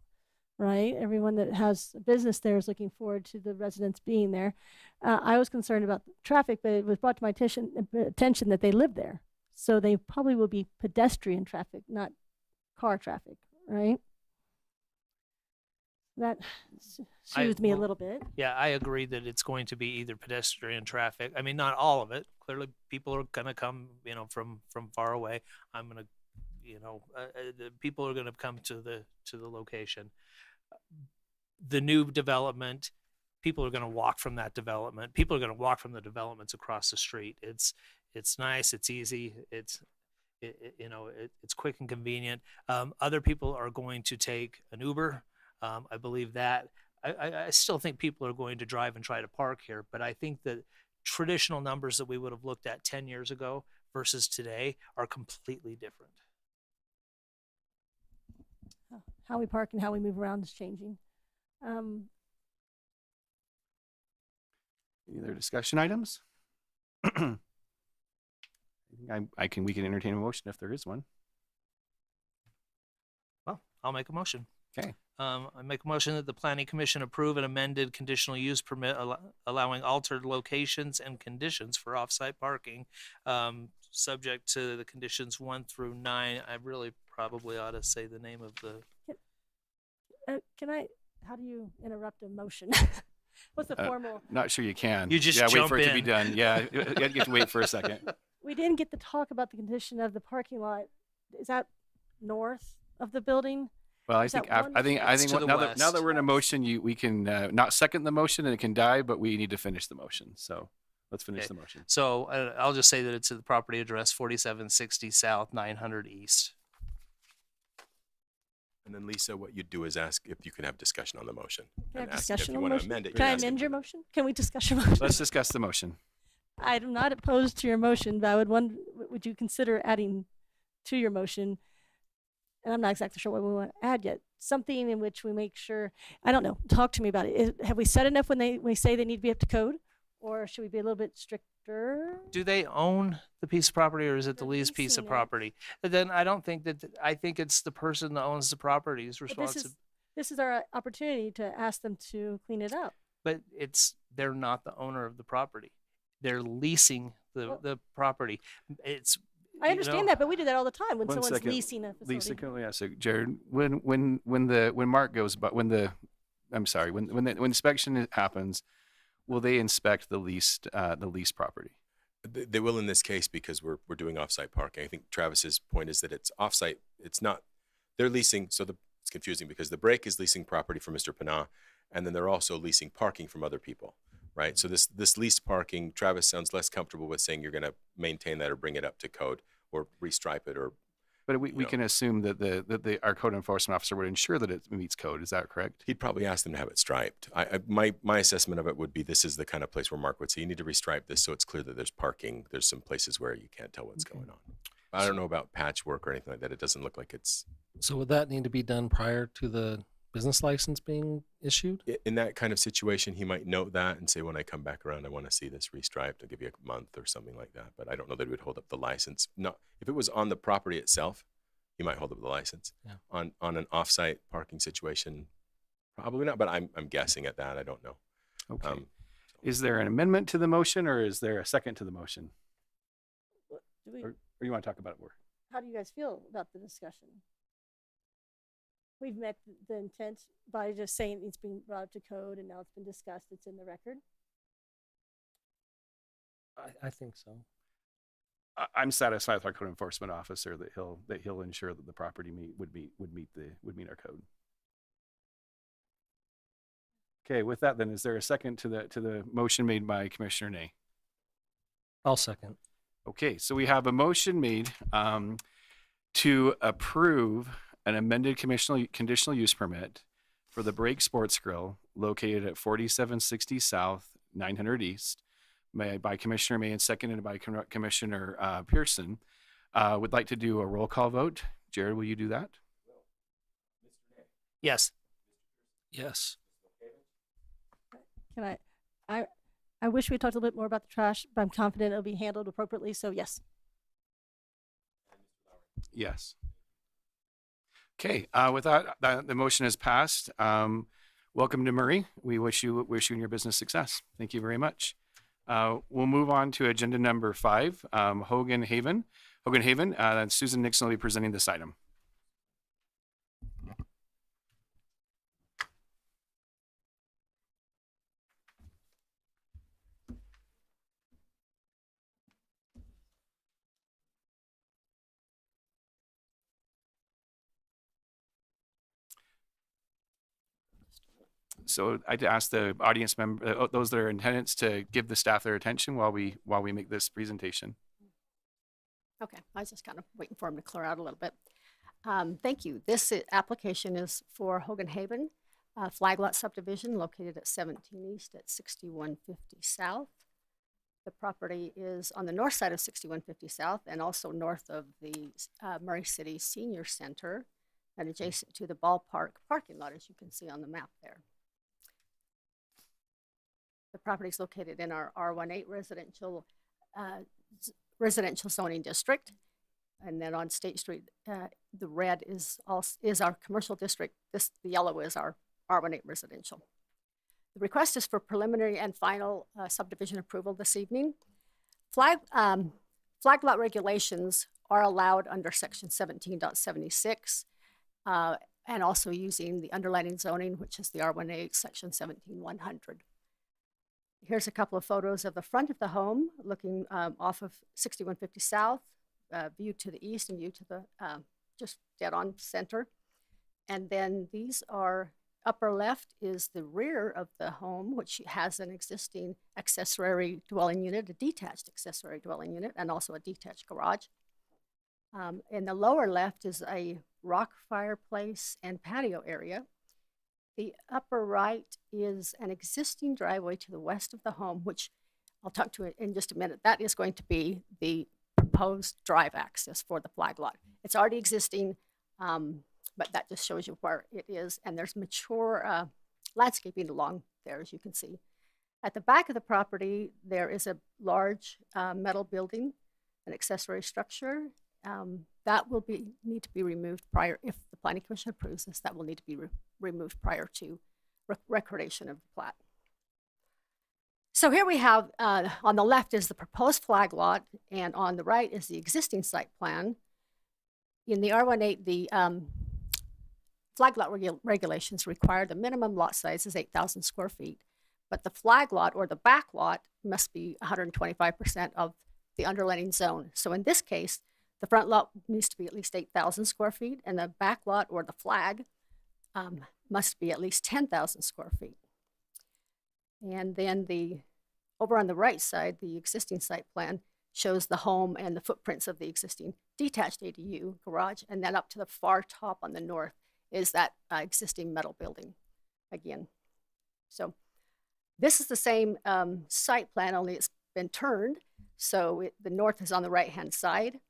right? Everyone that has a business there is looking forward to the residents being there. I was concerned about the traffic, but it was brought to my attention that they live there. So they probably will be pedestrian traffic, not car traffic, right? That soothed me a little bit. Yeah, I agree that it's going to be either pedestrian traffic. I mean, not all of it. Clearly, people are going to come, from far away. I'm going to, the people are going to come to the location. The new development, people are going to walk from that development. People are going to walk from the developments across the street. It's nice. It's easy. It's quick and convenient. Other people are going to take an Uber. I believe that. I still think people are going to drive and try to park here, but I think that traditional numbers that we would have looked at 10 years ago versus today are completely different. How we park and how we move around is changing. Any other discussion items? We can entertain a motion if there is one. Well, I'll make a motion. Okay. I make a motion that the Planning Commission approve an amended conditional use permit allowing altered locations and conditions for off-site parking, subject to the conditions 1 through 9. I really probably ought to say the name of the. How do you interrupt a motion? What's the formal? Not sure you can. You just wait jump for it to be in. done. Yeah, you have to wait for a second. We didn't get to talk about the condition of the parking lot. Is that north of the building? Well, I Is think that one? I think That's to the now that west. we're in a motion, we can not second the motion and it can die, but we need to finish the motion. So let's finish Okay. the motion. So I'll just say that it's at the property address 4760 South, 900 East. And then Lisa, what you do is ask if you can have discussion on the motion. Can I And have ask if discussion you on the want to motion? amend it. Can I you ask amend if- your motion? Can we discuss your motion? Let's discuss the motion. I'm not opposed to your motion, but I would would you consider adding to your motion? And I'm not exactly sure what we want to add yet. Something in which we make sure, I don't know, talk to me about it. Have we said enough when we say they need to be up to code? Or should we be a little bit stricter? Do they own the piece of property, or is it the They're leased piece of leasing it. property? Then I don't think that, I think it's the person that owns the property's But responsibility. this is our opportunity to ask them to clean it up. But they're not the owner of the property. They're leasing the property. It's, I understand that, but we do that all the time when One someone's second. leasing a facility. Lisa, can we ask you, Jared, when Mark goes, but when the inspection happens, will they inspect the leased property? They will in this case because we're doing offsite parking. I think Travis's point is that it's offsite. It's not, they're leasing, so it's confusing because the break is leasing property from Mr. Panah, and then they're also leasing parking from other people, right? So this leased parking, Travis sounds less comfortable with saying you're going to maintain that or bring it up to code or restripe it or. But we can assume that our code enforcement officer would ensure that it meets code. Is that correct? He'd probably ask them to have it striped. My assessment of it would be this is the kind of place where Mark would say you need to restripe this so it's clear that there's parking. There's some places where you can't tell what's going on. I don't know about patchwork or anything like that. It doesn't look like it's. So would that need to be done prior to the business license being issued? In that kind of situation, he might note that and say, when I come back around, I want to see this restriped. I'll give you a month or something like that. But I don't know that he would hold up the license. No, if it was on the property itself, he might hold up the license. Yeah. On an off-site parking situation, probably not. But I'm guessing at that. I don't know. Okay. Is there an amendment to the motion, or is there a second to the motion? Or you want to talk about it more? How do you guys feel about the discussion? We've met the intent by just saying it's being brought up to code and now it's been discussed, it's in the record. I think so. I'm satisfied with our code enforcement officer that he'll ensure that the property would meet our code. Okay, with that then, is there a second to the motion made by Commissioner Ney? I'll second. Okay, so we have a motion made to approve an amended conditional use permit for the Break Sports Grill located at 4760 South, 900 East, by Commissioner May and seconded by Commissioner Pearson. Would like to do a roll call vote. Jared, will you do that? yes. Yes. Can I wish we talked a little bit more about the trash, but I'm confident it'll be handled appropriately, so yes. Yes. Okay, with that, the motion is passed. Welcome to Murray. We wish you and your business success. Thank you very much. We'll move on to agenda number 5, Hogan Haven. Susan Nixon will be presenting this item. So I'd ask the audience member, those that are in attendance, to give the staff their attention while we make this presentation. Okay, I was just kind of waiting for him to clear out a little bit. Thank you. This application is for Hogan Haven flag lot subdivision located at 17 East at 6150 South. The property is on the north side of 6150 South and also north of the Murray City Senior Center and adjacent to the ballpark parking lot, as you can see on the map there. The property is located in our R18 residential zoning district. And then on State Street, the red is our commercial district. The yellow is our R18 residential. The request is for preliminary and final subdivision approval this evening. Flag lot regulations are allowed under section 17.76 and also using the underlining zoning, which is the R18 section 17100. Here's a couple of photos of the front of the home looking off of 6150 South, view to the east and view to the just dead on center. And then these are, upper left is the rear of the home, which has an existing accessory dwelling unit, a detached accessory dwelling unit, and also a detached garage. In the lower left is a rock fireplace and patio area. The upper right is an existing driveway to the west of the home, which I'll talk to in just a minute. That is going to be the proposed drive access for the flag lot. It's already existing, but that just shows you where it is. And there's mature landscaping along there, as you can see. At the back of the property, there is a large metal building, an accessory structure. That will need to be removed prior, if the Planning Commission approves this, that will need to be removed prior to recordation of the plat. So here we have, on the left is the proposed flag lot, and on the right is the existing site plan. In the R18, the flag lot regulations require the minimum lot size is 8,000 square feet, but the flag lot or the back lot must be 125% of the underlying zone. So in this case, the front lot needs to be at least 8,000 square feet, and the back lot or the flag must be at least 10,000 square feet. And then over on the right side, the existing site plan shows the home and the footprints of the existing detached ADU garage, and then up to the far top on the north is that existing metal building again. So this is the same site plan, only it's been turned. So the north is on the right-hand side.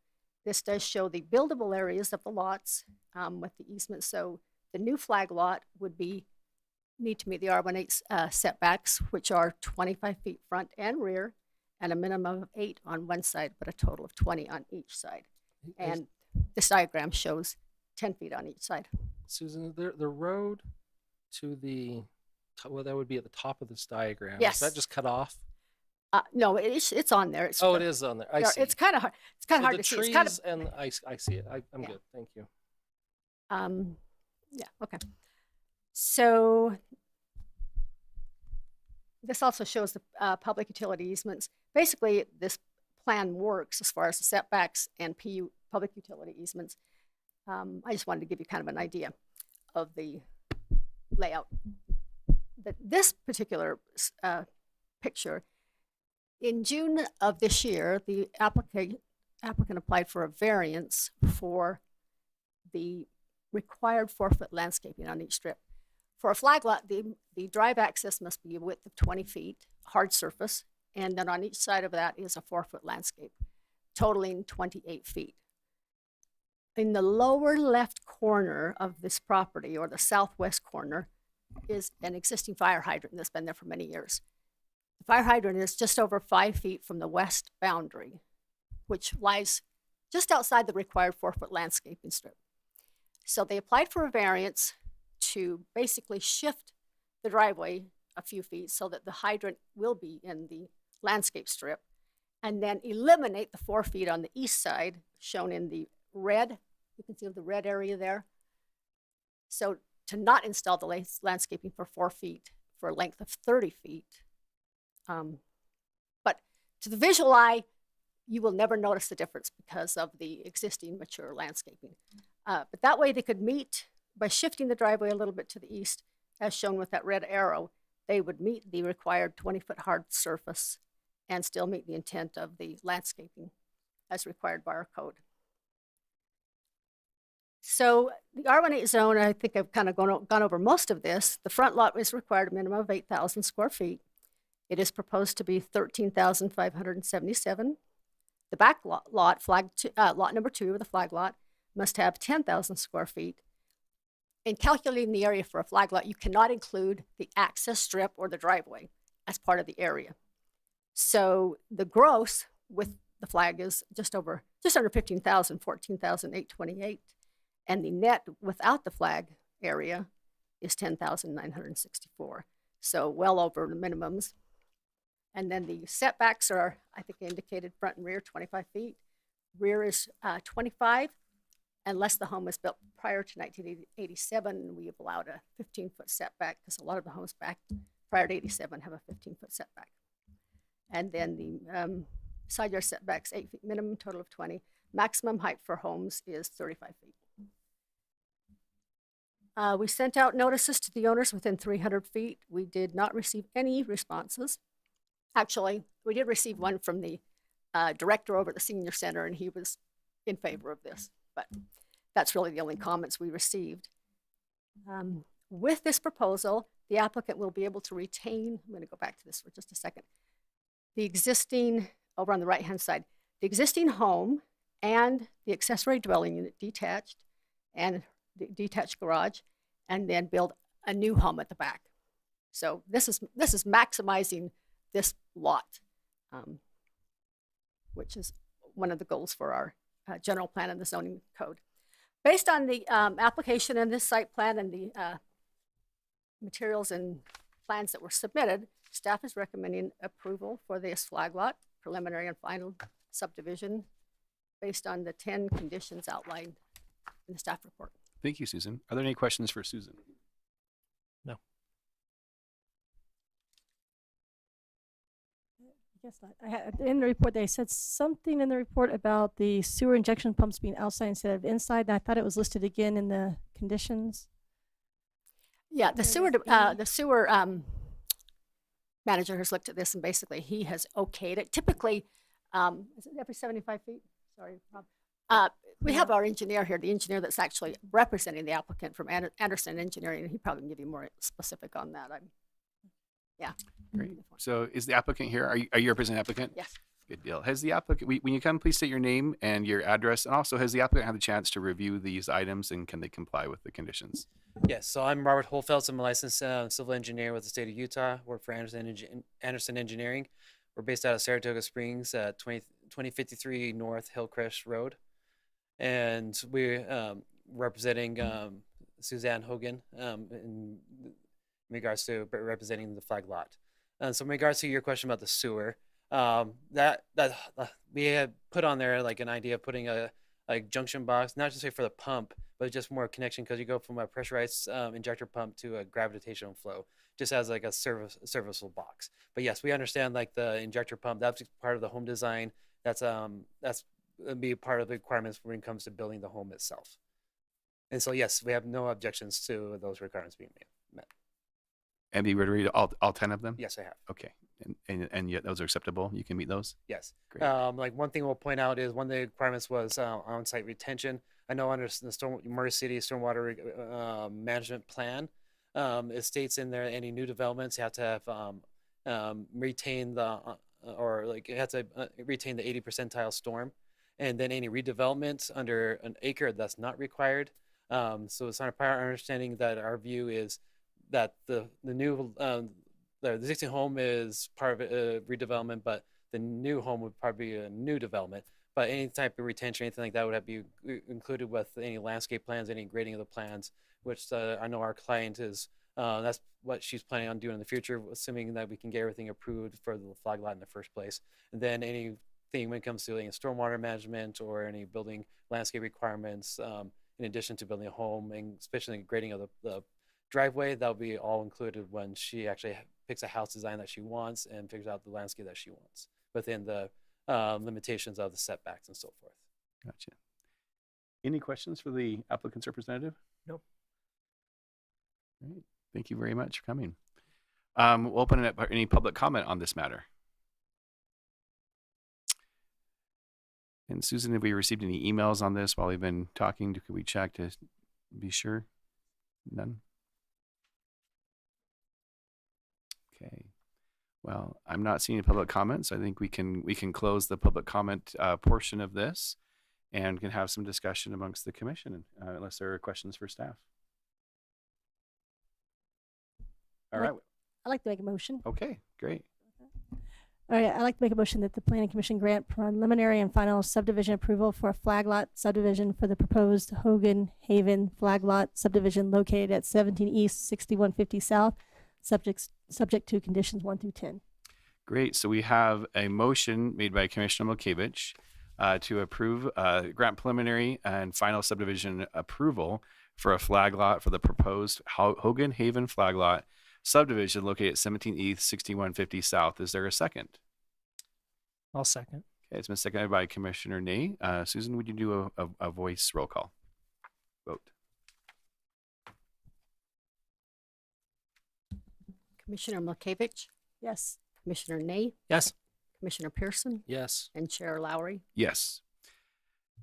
This does show the buildable areas of the lots with the easement. So the new flag lot would need to meet the R18 setbacks, which are 25 feet front and rear, and a minimum of 8 on one side, but a total of 20 on each side. And this diagram shows 10 feet on each side. Susan, the road to the, well, that would be at the top of this diagram. Yes. Is that just cut off? No, it's on there. It is on there. I see. It's kind of hard. It's kind of hard to see. It's kind of, and I see it. I'm Yeah. good. Thank you. yeah, okay. So this also shows the public utility easements. Basically, this plan works as far as the setbacks and public utility easements. I just wanted to give you kind of an idea of the layout. This particular picture, in June of this year, the applicant applied for a variance for the required 4-foot landscaping on each strip. For a flag lot, the drive access must be a width of 20 feet, hard surface, and then on each side of that is a 4-foot landscape, totaling 28 feet. In the lower left corner of this property, or the southwest corner, is an existing fire hydrant that's been there for many years. The fire hydrant is just over 5 feet from the west boundary, which lies just outside the required 4-foot landscaping strip. So they applied for a variance to basically shift the driveway a few feet so that the hydrant will be in the landscape strip, and then eliminate the 4 feet on the east side, shown in the red. You can see the red area there. So to not install the landscaping for 4 feet for a length of 30 feet. But to the visual eye, you will never notice the difference because of the existing mature landscaping. But that way they could meet, by shifting the driveway a little bit to the east, as shown with that red arrow, they would meet the required 20-foot hard surface and still meet the intent of the landscaping as required by our code. So the R18 zone, I think I've kind of gone over most of this. The front lot is required a minimum of 8,000 square feet. It is proposed to be 13,577. The back lot, lot number 2 of the flag lot, must have 10,000 square feet. In calculating the area for a flag lot, you cannot include the access strip or the driveway as part of the area. So the gross with the flag is just under 15,000, 14,828. And the net without the flag area is 10,964. So well over the minimums. And then the setbacks are, I think I indicated, front and rear 25 feet. Rear is 25, unless the home was built prior to 1987. We have allowed a 15-foot setback because a lot of the homes back prior to 87 have a 15-foot setback. And then the side yard setbacks, 8 feet minimum, total of 20. Maximum height for homes is 35 feet. We sent out notices to the owners within 300 feet. We did not receive any responses. Actually, we did receive one from the director over at the senior center, and he was in favor of this, but that's really the only comments we received. With this proposal, the applicant will be able to retain, I'm going to go back to this for just a second, the existing, over on the right-hand side, the existing home and the accessory dwelling unit detached and the detached garage, and then build a new home at the back. So this is maximizing this lot, which is one of the goals for our general plan and the zoning code. Based on the application and this site plan and the materials and plans that were submitted, staff is recommending approval for this flag lot, preliminary and final subdivision, based on the 10 conditions outlined in the staff report. Thank you, Susan. Are there any questions for Susan? No. I guess not. In the report, they said something in the report about the sewer injection pumps being outside instead of inside. And I thought it was listed again in the conditions. Yeah, the sewer manager has looked at this, and basically he has okayed it. Typically, is it every 75 feet? Sorry, Rob. We have our engineer here, the engineer that's actually representing the applicant from Anderson Engineering, and he probably can give you more specific on that. Great. So is the applicant here? Are you representing the applicant? Yes. Good deal. Has the applicant, when you come, please state your name and your address, and also has the applicant had the chance to review these items, and can they comply with the conditions? Yes, so I'm Robert Holfeld. I'm a licensed civil engineer with the state of Utah. Work for Anderson Engineering. We're based out of Saratoga Springs at 2053 North Hillcrest Road. And we're representing Suzanne Hogan in regards to representing the flag lot. So in regards to your question about the sewer, that we had put on there like an idea of putting a junction box, not just for the pump, but just more connection, because you go from a pressurized injector pump to a gravitational flow, just as like a serviceable box. But yes, we understand like the injector pump, that's part of the home design. That's be part of the requirements when it comes to building the home itself. And so yes, we have no objections to those requirements being met. And you ready to read all 10 of them? Yes, I have. Okay. And yet those are acceptable? You can meet those? Yes. Great. Like one thing we'll point out is one of the requirements was on-site retention. I know under the Murray City Stormwater Management Plan, it states in there any new developments have to have retain the it has to retain the 80 percentile storm, and then any redevelopment under an acre that's not required. So it's not a prior understanding that our view is that the existing home is part of a redevelopment, but the new home would probably be a new development. But any type of retention, anything like that would have to be included with any landscape plans, any grading of the plans, which I know our client is, that's what she's planning on doing in the future, assuming that we can get everything approved for the flag lot in the first place. And then anything when it comes to any stormwater management or any building landscape requirements, in addition to building a home, and especially grading of the driveway, that'll be all included when she actually picks a house design that she wants and figures out the landscape that she wants within the limitations of the setbacks and so forth. Gotcha. Any questions for the applicant's representative? No. Great. Thank you very much for coming. We'll open it up for any public comment on this matter. And Susan, have we received any emails on this while we've been talking? Could we check to be sure? None? Okay. Well, I'm not seeing any public comments. I think we can close the public comment portion of this and can have some discussion amongst the commission, unless there are questions for staff. All right. I'd like to make a motion. Okay, great. All right, I'd like to make a motion that the Planning Commission grant preliminary and final subdivision approval for a flag lot subdivision for the proposed Hogan Haven flag lot subdivision located at 17 East, 6150 South, subject to conditions 1 through 10. Great. So we have a motion made by Commissioner Milkevich to approve grant preliminary and final subdivision approval for a flag lot for the proposed Hogan Haven flag lot subdivision located at 17 East, 6150 South. Is there a second? I'll second. Okay, it's been seconded by Commissioner Ney. Susan, would you do a voice roll call vote? Commissioner Milkevich, Yes. Commissioner Ney, Yes. Commissioner Pearson, Yes. and Chair Lowry. Yes.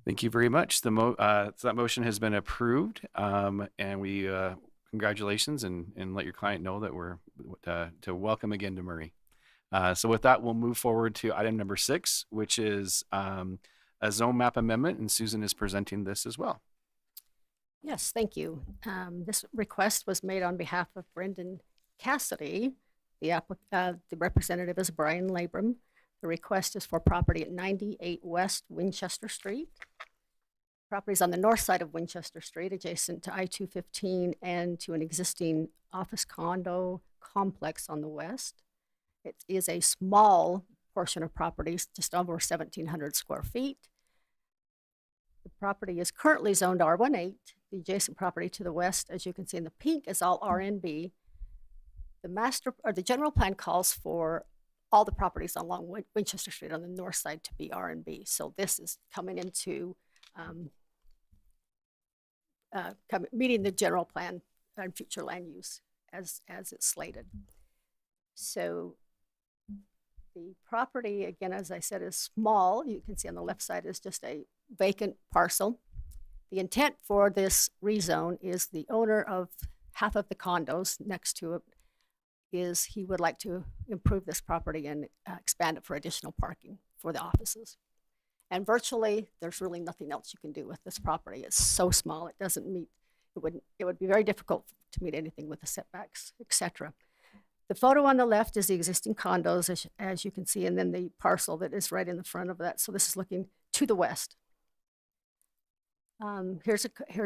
Thank you very much. So that motion has been approved, and we congratulations and let your client know that we're to welcome again to Murray. So with that, we'll move forward to item number 6, which is a zone map amendment, and Susan is presenting this as well. Yes, thank you. This request was made on behalf of Brendan Cassidy. The representative is Brian Labram. The request is for property at 98 West Winchester Street. Property is on the north side of Winchester Street, adjacent to I-215 and to an existing office condo complex on the west. It is a small portion of property, just over 1,700 square feet. The property is currently zoned R18. The adjacent property to the west, as you can see in the pink, is all RNB. The general plan calls for all the properties along Winchester Street on the north side to be RNB. So this is coming into meeting the general plan and future land use as it's slated. So the property, again, as I said, is small. You can see on the left side is just a vacant parcel. The intent for this rezone is the owner of half of the condos next to it is he would like to improve this property and expand it for additional parking for the offices. And virtually, there's really nothing else you can do with this property. It's so small, it doesn't meet, it would be very difficult to meet anything with the setbacks, etc. The photo on the left is the existing condos, as you can see, and then the parcel that is right in the front of that. So this is looking to the west. Here's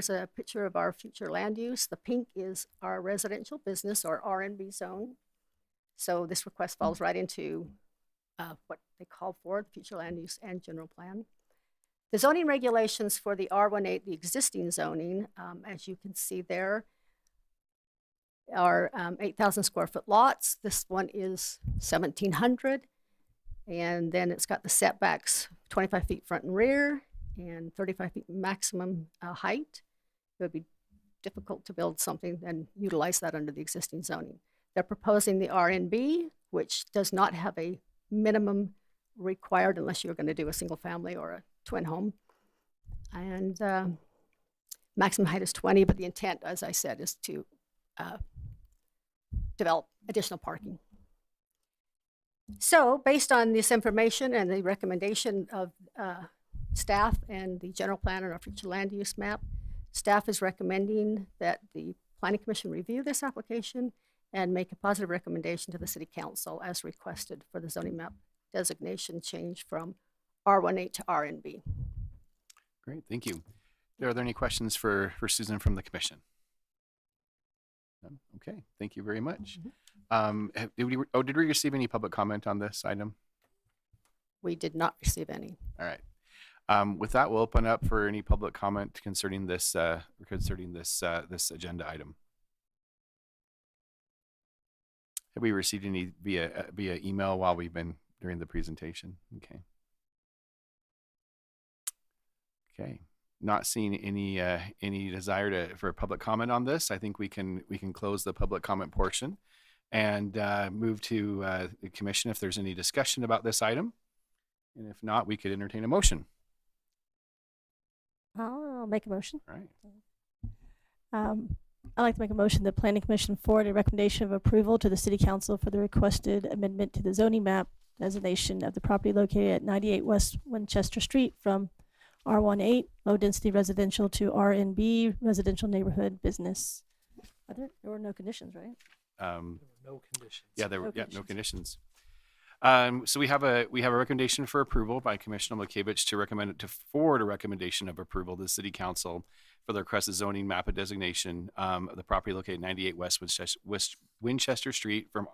a picture of our future land use. The pink is our residential business or RNB zone. So this request falls right into what they call for, the future land use and general plan. The zoning regulations for the R18, the existing zoning, as you can see there, are 8,000 square foot lots. This one is 1,700. And then it's got the setbacks, 25 feet front and rear, and 35 feet maximum height. It would be difficult to build something and utilize that under the existing zoning. They're proposing the RNB, which does not have a minimum required unless you're going to do a single family or a twin home. And maximum height is 20, but the intent, as I said, is to develop additional parking. So based on this information and the recommendation of staff and the general plan and our future land use map, staff is recommending that the Planning Commission review this application and make a positive recommendation to the City Council as requested for the zoning map designation change from R18 to RNB. Great, thank you. Are there any questions for Susan from the Commission? Okay, thank you very much. Did we receive any public comment on this item? We did not receive any. All right. With that, we'll open up for any public comment concerning this this agenda item. Have we received any via email while we've been during the presentation? Okay. Okay. Not seeing any desire for a public comment on this, I think we can close the public comment portion and move to the Commission if there's any discussion about this item. And if not, we could entertain a motion. I'll make a motion. All right. I'd like to make a motion that Planning Commission forward a recommendation of approval to the City Council for the requested amendment to the zoning map designation of the property located at 98 West Winchester Street from R18, low density residential, to RNB, residential neighborhood business. There were no conditions, right? No conditions. Yeah, there were no conditions. So we have a recommendation for approval by Commissioner Milkevich to recommend it to forward a recommendation of approval to the City Council for the requested zoning map of designation of the property located 98 West Winchester Street from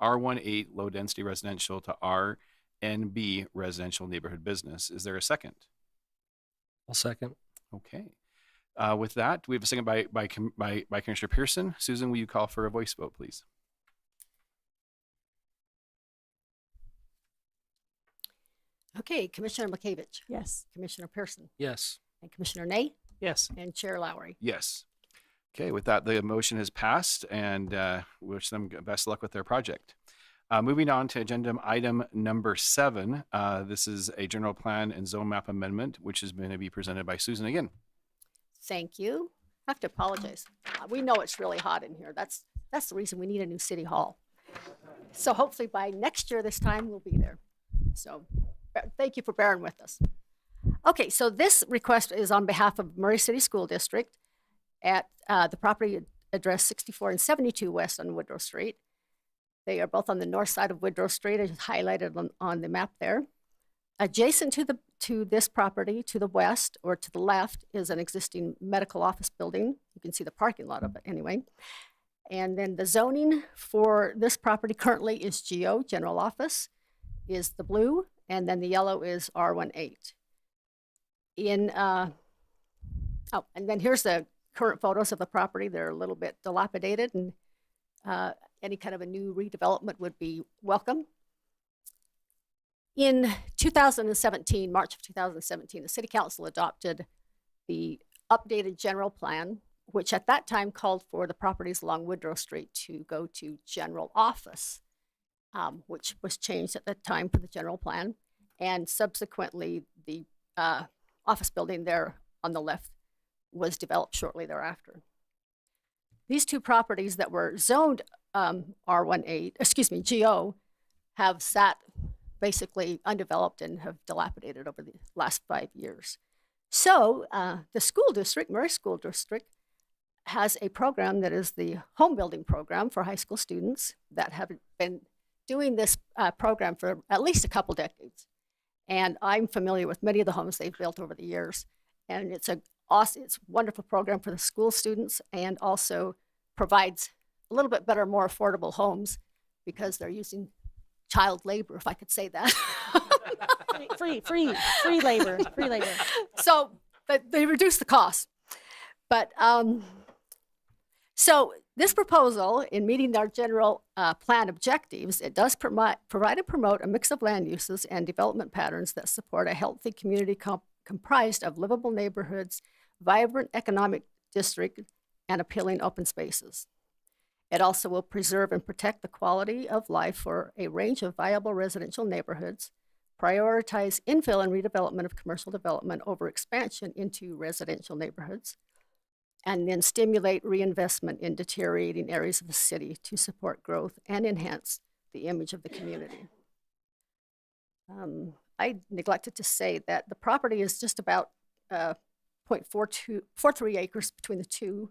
R18 low density residential to RNB residential neighborhood business. Is there a second? I'll second. Okay. With that, we have a second by Commissioner Pearson. Susan, will you call for a voice vote, please? Okay, Commissioner Milkevich. Yes. Commissioner Pearson. Yes. And Commissioner Ney. Yes. And Chair Lowry. Yes. Okay, with that, the motion has passed, and wish them best luck with their project. Moving on to agenda item number 7. This is a general plan and zone map amendment, which is going to be presented by Susan again. Thank you. I have to apologize. We know it's really hot in here. That's the reason we need a new city hall. So hopefully by next year, this time, we'll be there. So thank you for bearing with us. Okay, so this request is on behalf of Murray City School District at the property address 64 and 72 West on Woodrow Street. They are both on the north side of Woodrow Street, as highlighted on the map there. Adjacent to this property, to the west or to the left, is an existing medical office building. You can see the parking lot of it anyway. And then the zoning for this property currently is GO, General Office, is the blue, and then the yellow is R18. And then here's the current photos of the property. They're a little bit dilapidated, and any kind of a new redevelopment would be welcome. In 2017, March of 2017, the City Council adopted the updated general plan, which at that time called for the properties along Woodrow Street to go to general office, which was changed at that time for the general plan. And subsequently, the office building there on the left was developed shortly thereafter. These two properties that were zoned GO, have sat basically undeveloped and have dilapidated over the last 5 years. So the school district, Murray School District, has a program that is the home building program for high school students that have been doing this program for at least a couple decades. And I'm familiar with many of the homes they've built over the years. And it's a wonderful program for the school students, and also provides a little bit better, more affordable homes because they're using child labor, if I could say that. free labor. So, but they reduce the cost. But so this proposal, in meeting our general plan objectives, it does provide and promote a mix of land uses and development patterns that support a healthy community comprised of livable neighborhoods, vibrant economic district, and appealing open spaces. It also will preserve and protect the quality of life for a range of viable residential neighborhoods, prioritize infill and redevelopment of commercial development over expansion into residential neighborhoods, and then stimulate reinvestment in deteriorating areas of the city to support growth and enhance the image of the community. I neglected to say that the property is just about 0.43 acres between the two.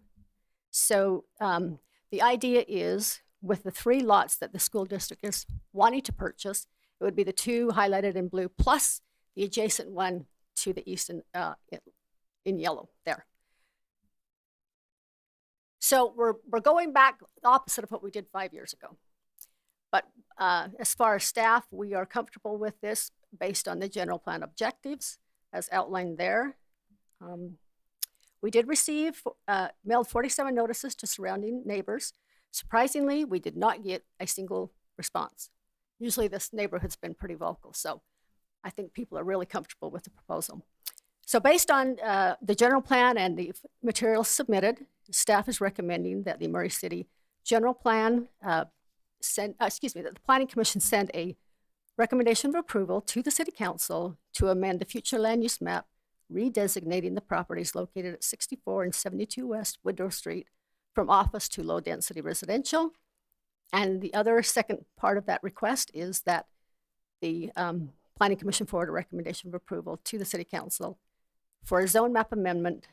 So the idea is, with the 3 lots that the school district is wanting to purchase, it would be the 2 highlighted in blue plus the adjacent one to the east in yellow there. So we're going back the opposite of what we did 5 years ago. But as far as staff, we are comfortable with this based on the general plan objectives as outlined there. We did receive, mailed 47 notices to surrounding neighbors. Surprisingly, we did not get a single response. Usually this neighborhood's been pretty vocal, so I think people are really comfortable with the proposal. So based on the general plan and the materials submitted, staff is recommending that the Murray City General Plan that the Planning Commission send a recommendation of approval to the City Council to amend the future land use map, redesignating the properties located at 64 and 72 West Woodrow Street from office to low-density residential. And the other second part of that request is that the Planning Commission forward a recommendation of approval to the City Council for a zone map amendment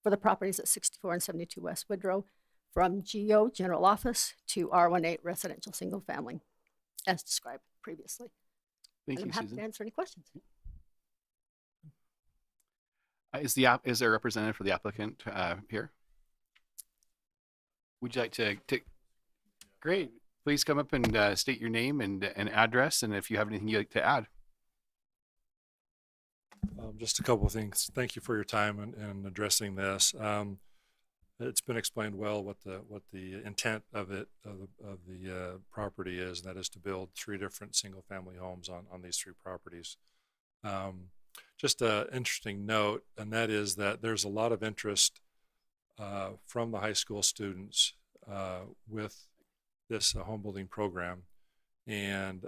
for the properties at 64 and 72 West Woodrow from GO, General Office, to R18 Residential Single Family, as described previously. Thank And you, I'm happy Susan. to answer any questions. Is there a representative for the applicant here? Would you like to Great. Please come up and state your name and address, and if you have anything you'd like to add. Just a couple of things. Thank you for your time and addressing this. It's been explained well what the intent of the property is, and that is to build 3 different single-family homes on these 3 properties. Just an interesting note, and that is that there's a lot of interest from the high school students with this home building program, and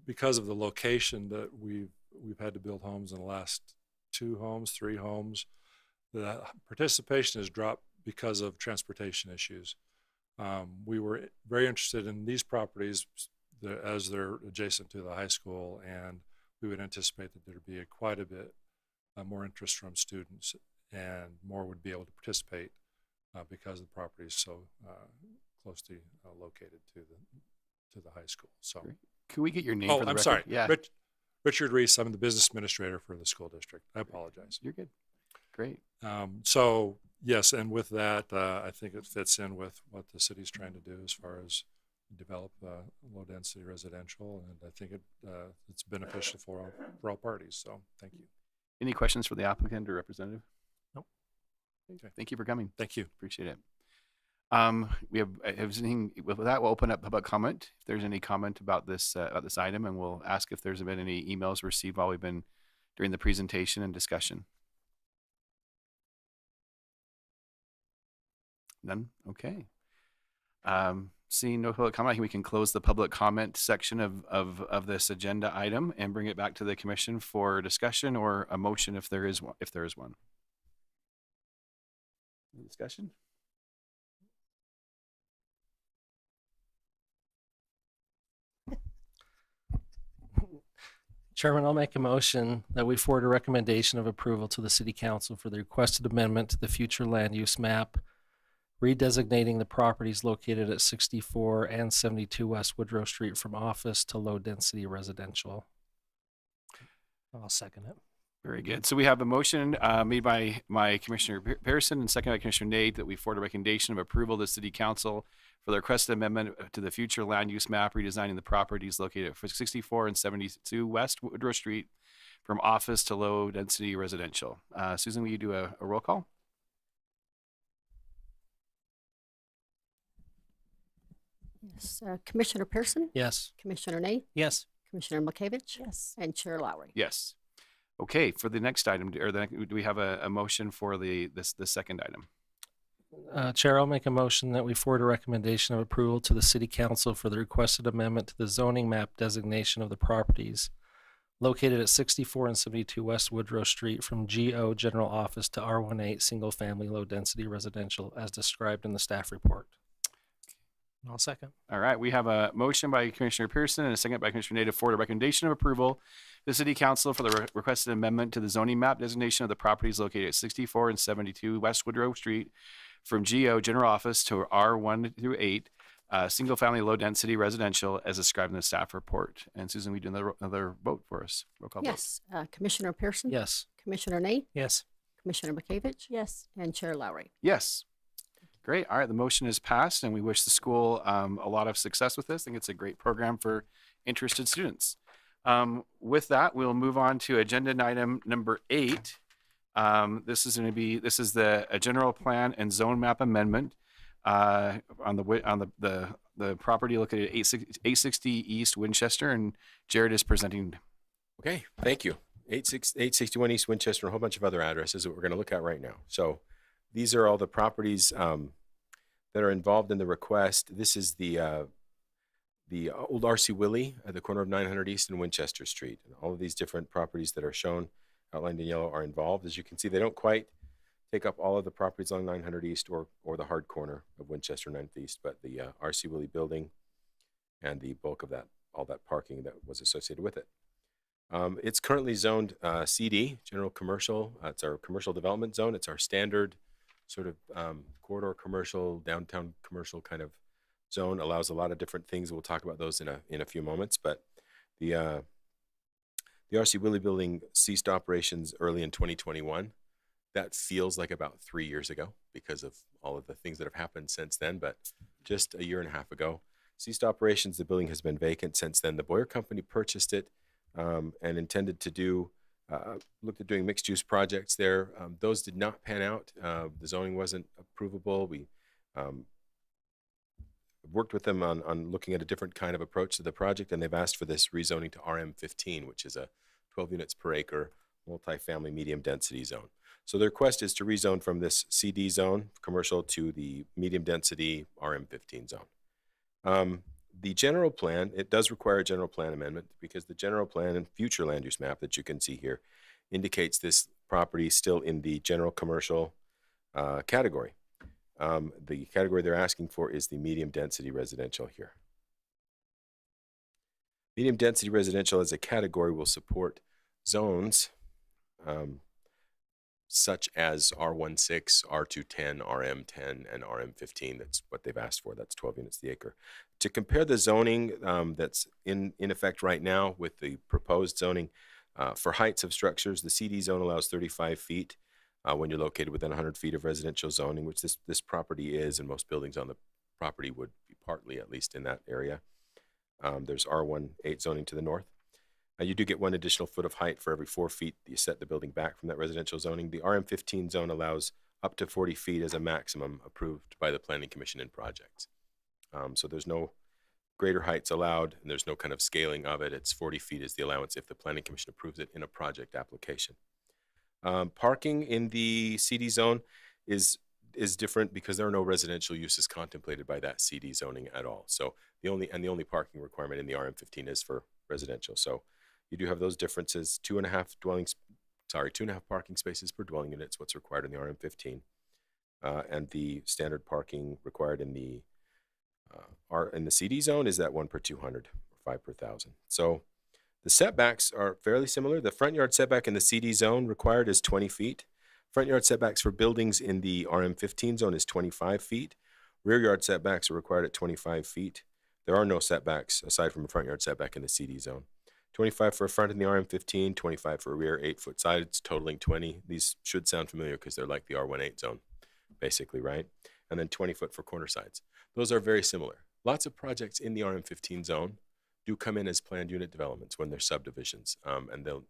because of the location that we've had to build homes in the last 3 homes, the participation has dropped because of transportation issues. We were very interested in these properties as they're adjacent to the high school, and we would anticipate that there'd be quite a bit more interest from students, and more would be able to participate because the property is so closely located to the high school. So, Great. Could we get your name oh, for the I'm record? sorry, Yeah, Richard Reese. I'm the business administrator for the school district. I apologize. you're good. Great. So yes, and with that, I think it fits in with what the city's trying to do as far as develop low-density residential, and I think it's beneficial for all parties. So thank you. Any questions for the applicant or representative? Nope. Okay. Thank you for coming. Thank you. Appreciate it. We have everything. With that, we'll open up public comment. If there's any comment about this item, and we'll ask if there's been any emails received while we've been during the presentation and discussion. None? Okay. Seeing no public comment, I think we can close the public comment section of this agenda item and bring it back to the commission for discussion or a motion if there is one. Any discussion? Chairman, I'll make a motion that we forward a recommendation of approval to the City Council for the requested amendment to the future land use map, redesignating the properties located at 64 and 72 West Woodrow Street from office to low-density residential. I'll second it. Very good. So we have a motion made by Commissioner Pearson and seconded by Commissioner Nate that we forward a recommendation of approval to the City Council for the requested amendment to the future land use map, redesigning the properties located at 64 and 72 West Woodrow Street from office to low density residential. Susan, will you do a roll call? Yes. Commissioner Pearson, Yes. Commissioner Nate, Yes. Commissioner Makavich, Yes. and Chair Lowry. Yes. Okay, for the next item, do we have a motion for the second item? Chair, I'll make a motion that we forward a recommendation of approval to the City Council for the requested amendment to the zoning map designation of the properties located at 64 and 72 West Woodrow Street from GO General Office to R18 Single Family Low Density Residential as described in the staff report. I'll second. All right, we have a motion by Commissioner Pearson and a second by Commissioner Native for a recommendation of approval to the City Council for the requested amendment to the zoning map designation of the properties located at 64 and 72 West Woodrow Street from GO General Office to R1 through 8, single family low density residential as described in the staff report. And Susan, we do another vote for us. Roll call vote. Yes. Commissioner Pearson, Yes. Commissioner Nate, Yes. Commissioner Makavich, Yes. and Chair Lowry. Yes. Great. All right, the motion is passed, and we wish the school a lot of success with this. I think it's a great program for interested students. With that, we'll move on to agenda item number 8. This is the general plan and zone map amendment on the property located at 860 East Winchester, and Jared is presenting. Okay, thank you. 861 East Winchester, and a whole bunch of other addresses that we're going to look at right now. So these are all the properties that are involved in the request. This is the old R.C. Willey at the corner of 900 East and Winchester Street. And all of these different properties that are shown, outlined in yellow, are involved. As you can see, they don't quite take up all of the properties along 900 East or the hard corner of Winchester 9th East, but the R.C. Willey building and the bulk of that, all that parking that was associated with it. It's currently zoned CD, general commercial. It's our commercial development zone. It's our standard sort of corridor commercial, downtown commercial kind of zone. Allows a lot of different things. We'll talk about those in a few moments. But the R.C. Willey building ceased operations early in 2021. That feels like about 3 years ago because of all of the things that have happened since then. But just a year and a half ago, ceased operations. The building has been vacant since then. The Boyer Company purchased it and intended to looked at doing mixed use projects there. Those did not pan out. The zoning wasn't approvable. We worked with them on looking at a different kind of approach to the project, and they've asked for this rezoning to RM15, which is a 12 units per acre multifamily medium density zone. So the request is to rezone from this CD zone, commercial, to the medium density RM15 zone. The general plan, it does require a general plan amendment because the general plan and future land use map that you can see here indicates this property still in the general commercial category. The category they're asking for is the medium density residential here. Medium density residential as a category will support zones such as R16, R210, RM10, and RM15. That's what they've asked for. That's 12 units the acre. To compare the zoning that's in effect right now with the proposed zoning, for heights of structures, the CD zone allows 35 feet when you're located within 100 feet of residential zoning, which this property is, and most buildings on the property would be partly, at least in that area. There's R18 zoning to the north. You do get 1 additional foot of height for every 4 feet that you set the building back from that residential zoning. The RM15 zone allows up to 40 feet as a maximum approved by the Planning Commission in projects. So there's no greater heights allowed, and there's no kind of scaling of it. It's 40 feet is the allowance if the Planning Commission approves it in a project application. Parking in the CD zone is different because there are no residential uses contemplated by that CD zoning at all. So the only parking requirement in the RM15 is for residential. So you do have those differences. 2.5 parking spaces per dwelling unit is what's required in the RM15, and the standard parking required in the CD zone is that 1 per 200 or 5 per 1,000. So the setbacks are fairly similar. The front yard setback in the CD zone required is 20 feet. Front yard setbacks for buildings in the RM15 zone is 25 feet. Rear yard setbacks are required at 25 feet. There are no setbacks aside from a front yard setback in the CD zone. 25 for a front in the RM15, 25 for a rear, 8-foot sides, totaling 20. These should sound familiar because they're like the R18 zone, basically, right? And then 20 foot for corner sides. Those are very similar. Lots of projects in the RM15 zone do come in as planned unit developments when they're subdivisions. And the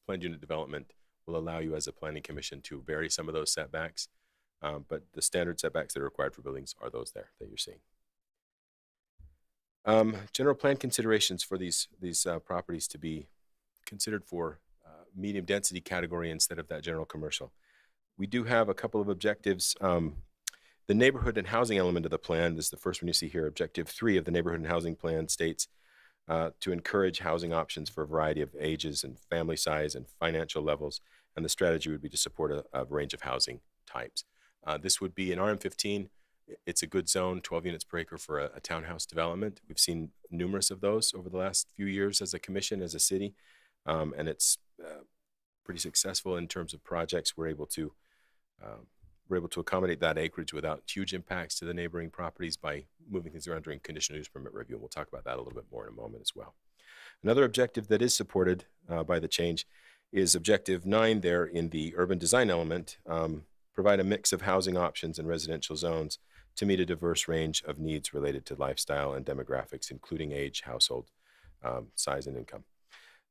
planned unit development will allow you as a planning commission to vary some of those setbacks. But the standard setbacks that are required for buildings are those there that you're seeing. General plan considerations for these properties to be considered for medium density category instead of that general commercial. We do have a couple of objectives. The neighborhood and housing element of the plan is the first one you see here. Objective 3 of the neighborhood and housing plan states to encourage housing options for a variety of ages and family size and financial levels, and the strategy would be to support a range of housing types. This would be in RM15. It's a good zone, 12 units per acre for a townhouse development. We've seen numerous of those over the last few years as a commission, as a city, and it's pretty successful in terms of projects. We're able to accommodate that acreage without huge impacts to the neighboring properties by moving things around during conditional use permit review. And we'll talk about that a little bit more in a moment as well. Another objective that is supported by the change is objective 9 there in the urban design element. Provide a mix of housing options and residential zones to meet a diverse range of needs related to lifestyle and demographics, including age, household size, and income.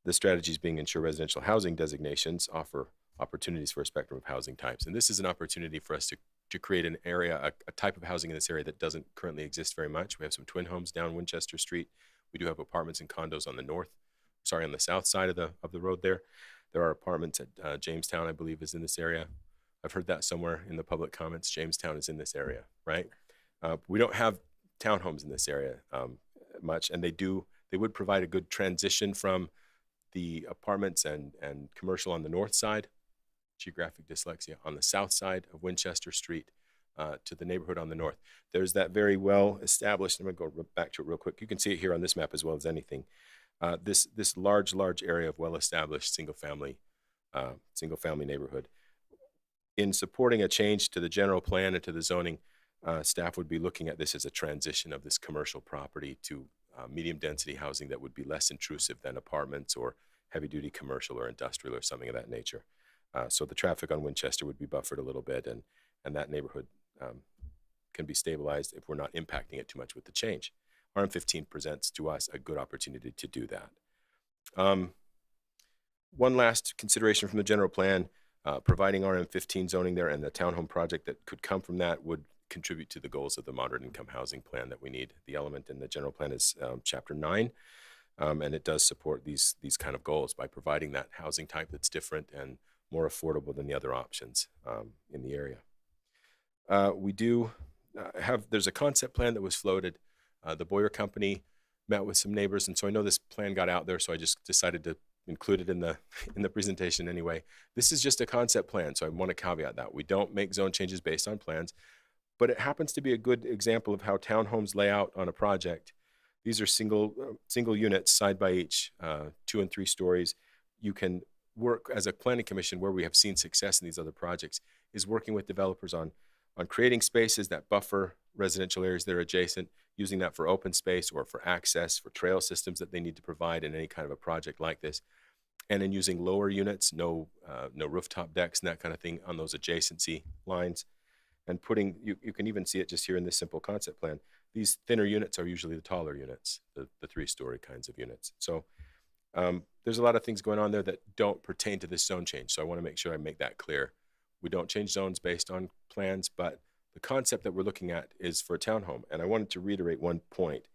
The strategies being ensure residential housing designations offer opportunities for a spectrum of housing types. And this is an opportunity for us to create an area, a type of housing in this area that doesn't currently exist very much. We have some twin homes down Winchester Street. We do have apartments and condos on the south side of the road there. There are apartments at Jamestown, I believe, is in this area. I've heard that somewhere in the public comments. Jamestown is in this area, right? We don't have townhomes in this area much, and they would provide a good transition from the apartments and commercial on the north side, geographic dyslexia, on the south side of Winchester Street to the neighborhood on the north. There's that very well established, I'm gonna go back to it real quick. You can see it here on this map as well as anything. This large area of well-established single family neighborhood. In supporting a change to the general plan and to the zoning, staff would be looking at this as a transition of this commercial property to medium density housing that would be less intrusive than apartments or heavy duty commercial or industrial or something of that nature. So the traffic on Winchester would be buffered a little bit, and that neighborhood can be stabilized if we're not impacting it too much with the change. RM15 presents to us a good opportunity to do that. One last consideration from the general plan, providing RM15 zoning there and the townhome project that could come from that would contribute to the goals of the moderate income housing plan that we need. The element in the general plan is chapter 9, and it does support these kind of goals by providing that housing type that's different and more affordable than the other options in the area. We do there's a concept plan that was floated. The Boyer Company met with some neighbors, and so I know this plan got out there, so I just decided to include it in the presentation anyway. This is just a concept plan, so I want to caveat that. We don't make zone changes based on plans. but it happens to be a good example of how townhomes lay out on a project. These are single units side by each, 2 and 3 stories. You can work as a planning commission, where we have seen success in these other projects, is working with developers on creating spaces that buffer residential areas that are adjacent, using that for open space or for access, for trail systems that they need to provide in any kind of a project like this. And in using lower units, no rooftop decks and that kind of thing on those adjacency lines. And putting, you can even see it just here in this simple concept plan. These thinner units are usually the taller units, the 3-story kinds of units. So there's a lot of things going on there that don't pertain to this zone change. So I want to make sure I make that clear. We don't change zones based on plans, but the concept that we're looking at is for a townhome. And I wanted to reiterate one point.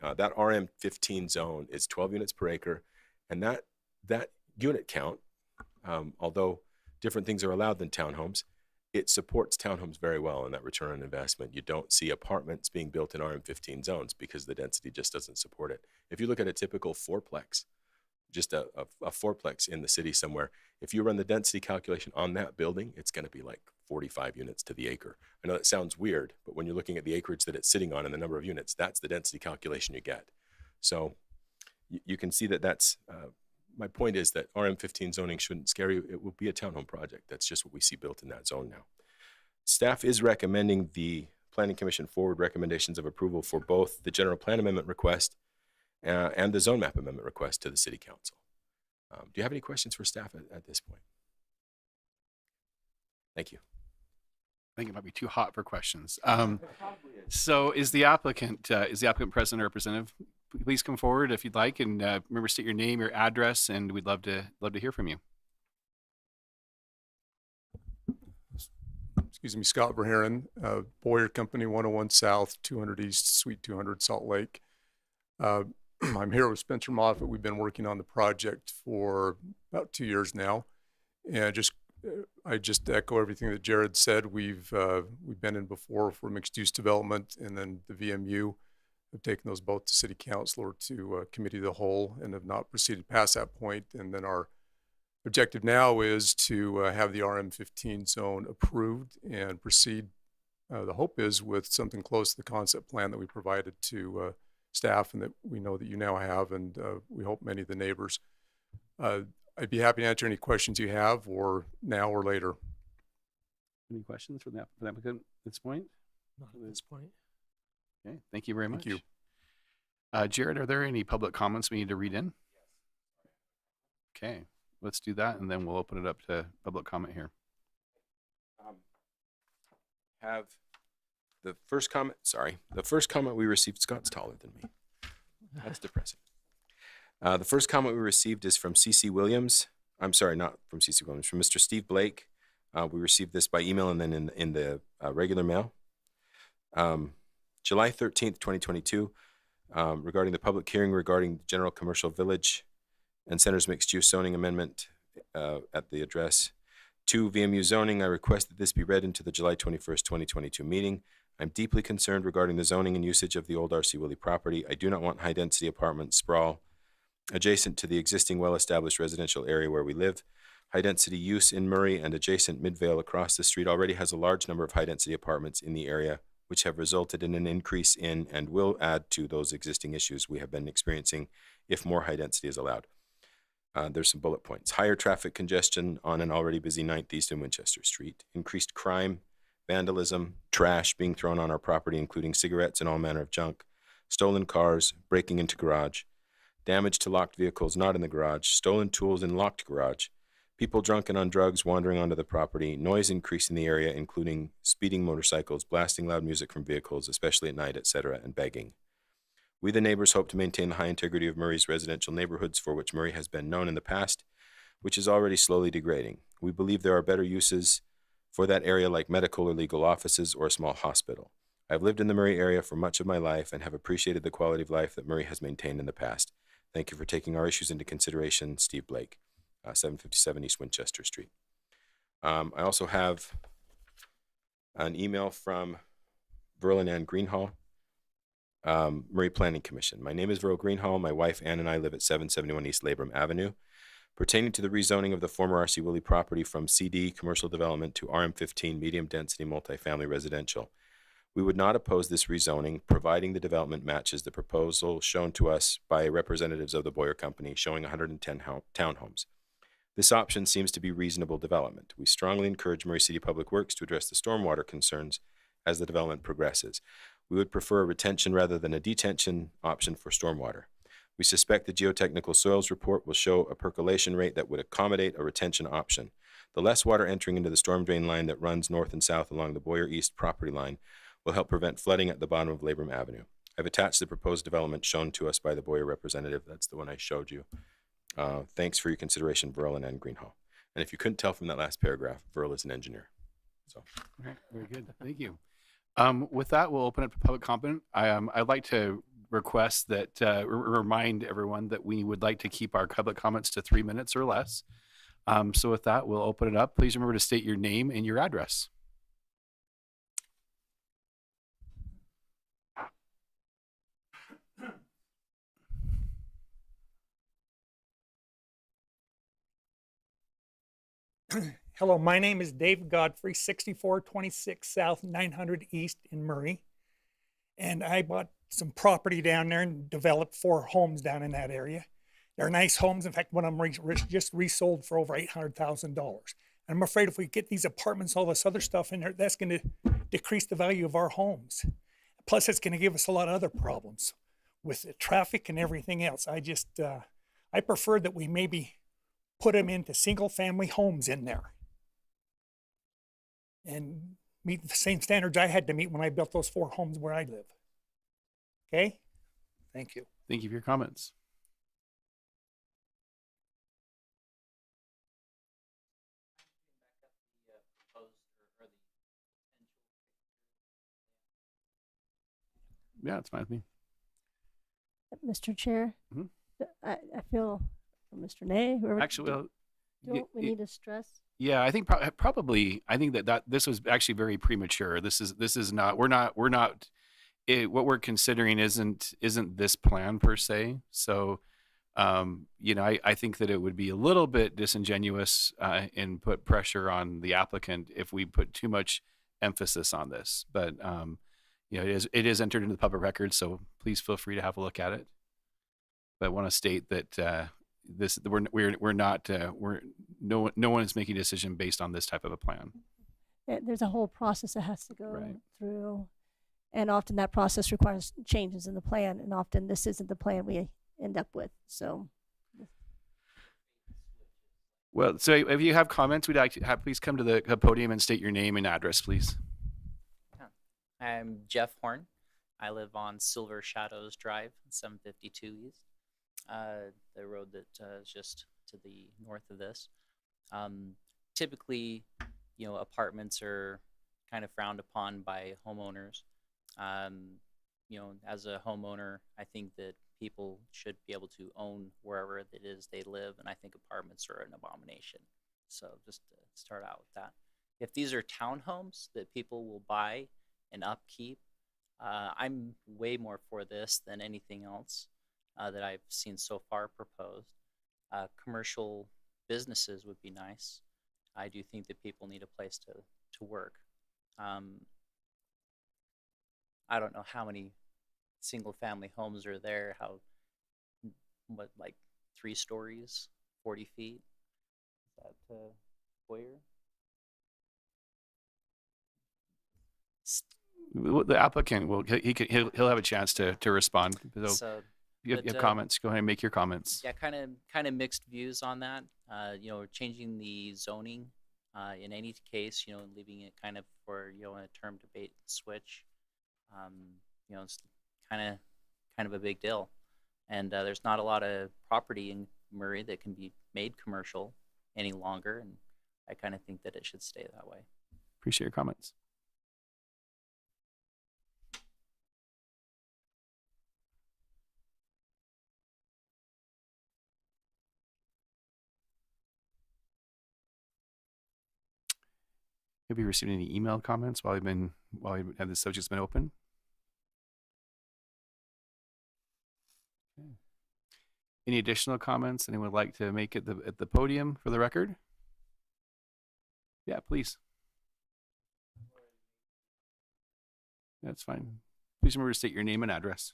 That RM15 zone is 12 units per acre. And that unit count, although different things are allowed than townhomes, it supports townhomes very well in that return on investment. You don't see apartments being built in RM15 zones because the density just doesn't support it. If you look at a typical fourplex, just a fourplex in the city somewhere, if you run the density calculation on that building, it's going to be like 45 units to the acre. I know that sounds weird, but when you're looking at the acreage that it's sitting on and the number of units, that's the density calculation you get. So you can see that that's, my point is that RM15 zoning shouldn't scare you. It will be a townhome project. That's just what we see built in that zone now. Staff is recommending the Planning Commission forward recommendations of approval for both the general plan amendment request and the zone map amendment request to the City Council. Do you have any questions for staff at this point? Thank you. I think it might be too hot for questions. So is the applicant present or representative? Please come forward if you'd like, and remember, state your name, your address, and we'd love to hear from you. Excuse me, Scott Verheeren, Boyer Company, 101 South, 200 East, Suite 200, Salt Lake. I'm here with Spencer Moffett. We've been working on the project for about 2 years now, and I just echo everything that Jared said. We've been in before for mixed use development, and then the VMU have taken those both to City Council or to Committee of the Whole, and have not proceeded past that point. And then our objective now is to have the RM15 zone approved and proceed. The hope is with something close to the concept plan that we provided to staff, and that we know that you now have, and we hope many of the neighbors. I'd be happy to answer any questions you have, or now or later. Any questions for the applicant at this point? Not at this point. Okay, thank you very much. Thank you. Jared, are there any public comments we need to read in? Okay, let's do that, and then we'll open it up to public comment here. Have the first comment, the first comment we received, Scott's taller than me. That's depressing. The first comment we received is from C.C. Williams. I'm sorry, not from C.C. Williams, from Mr. Steve Blake. We received this by email and then in the regular mail. July 13th, 2022, regarding the public hearing regarding the General Commercial Village and Center's Mixed Use Zoning Amendment at the address 2 VMU zoning. I request that this be read into the July 21st, 2022 meeting. I'm deeply concerned regarding the zoning and usage of the old R.C. Willey property. I do not want high-density apartment sprawl adjacent to the existing well-established residential area where we live. High-density use in Murray and adjacent Midvale across the street already has a large number of high-density apartments in the area, which have resulted in an increase in and will add to those existing issues we have been experiencing if more high density is allowed. There's some bullet points. Higher traffic congestion on an already busy 9th East and Winchester Street. Increased crime, vandalism, trash being thrown on our property, including cigarettes and all manner of junk. Stolen cars, breaking into garage. Damage to locked vehicles not in the garage. Stolen tools in locked garage. People drunk and on drugs wandering onto the property, noise increase in the area, including speeding motorcycles, blasting loud music from vehicles, especially at night, etc., and begging. We, the neighbors, hope to maintain the high integrity of Murray's residential neighborhoods for which Murray has been known in the past, which is already slowly degrading. We believe there are better uses for that area like medical or legal offices or a small hospital. I've lived in the Murray area for much of my life and have appreciated the quality of life that Murray has maintained in the past. Thank you for taking our issues into consideration, Steve Blake. 757 East Winchester Street. I also have an email from Verlin Ann Greenhall, Murray Planning Commission. My name is Verl Greenhall. My wife Ann and I live at 771 East Labrum Avenue. Pertaining to the rezoning of the former R.C. Willey property from CD, commercial development, to RM15, medium density multifamily residential. We would not oppose this rezoning, providing the development matches the proposal shown to us by representatives of the Boyer Company showing 110 townhomes. This option seems to be reasonable development. We strongly encourage Murray City Public Works to address the stormwater concerns as the development progresses. We would prefer a retention rather than a detention option for stormwater. We suspect the geotechnical soils report will show a percolation rate that would accommodate a retention option. The less water entering into the storm drain line that runs north and south along the Boyer East property line will help prevent flooding at the bottom of Labrum Avenue. I've attached the proposed development shown to us by the Boyer representative. That's the one I showed you. Thanks for your consideration, Verlin and Greenhall. And if you couldn't tell from that last paragraph, Verl is an engineer. So, All right, very good. Thank you. With that, we'll open up to public comment. I'd like to request that, remind everyone that we would like to keep our public comments to 3 minutes or less. So with that, we'll open it up. Please remember to state your name and your address. Hello, my name is Dave Godfrey, 6426 South, 900 East in Murray. And I bought some property down there and developed 4 homes down in that area. They're nice homes. In fact, one of them just resold for over $800,000. And I'm afraid if we get these apartments, all this other stuff in there, that's going to decrease the value of our homes. Plus, it's going to give us a lot of other problems with the traffic and everything else. I prefer that we maybe put them into single-family homes in there and meet the same standards I had to meet when I built those 4 homes where I live. Okay? Thank you. Thank you for your comments. Yeah, it's fine with me. Mr. Chair, Mhm. I feel, Mr. Nay, whoever. Actually, well, Don't we need to stress? yeah, I think probably. I think that this was actually very premature. This is not. We're not. What we're considering isn't this plan per se. So, I think that it would be a little bit disingenuous and put pressure on the applicant if we put too much emphasis on this. But it is entered into the public record, so please feel free to have a look at it. But I want to state that no one is making a decision based on this type of a plan. There's a whole process that has to go Right. through, and often that process requires changes in the plan, and often this isn't the plan we end up with. So, Well, so if you have comments, we'd like to please come to the podium and state your name and address, please. I'm Jeff Horn. I live on Silver Shadows Drive, 752 East, the road that is just to the north of this. Typically, apartments are kind of frowned upon by homeowners. As a homeowner, I think that people should be able to own wherever it is they live, and I think apartments are an abomination. So just to start out with that. If these are townhomes that people will buy and upkeep, I'm way more for this than anything else that I've seen so far proposed. Commercial businesses would be nice. I do think that people need a place to work. I don't know how many single family homes are there, like 3 stories, 40 feet? Is that Boyer? The applicant he'll have a chance to respond. So if you have comments, go ahead and make your comments. Yeah, kind of mixed views on that. Changing the zoning in any case, leaving it kind of for a term debate switch. It's kind of a big deal, and there's not a lot of property in Murray that can be made commercial any longer, and I kind of think that it should stay that way. Appreciate your comments. Have you received any email comments while the subject's been open? Okay. Any additional comments anyone would like to make at the podium for the record? Yeah, please. That's fine. Please remember to state your name and address.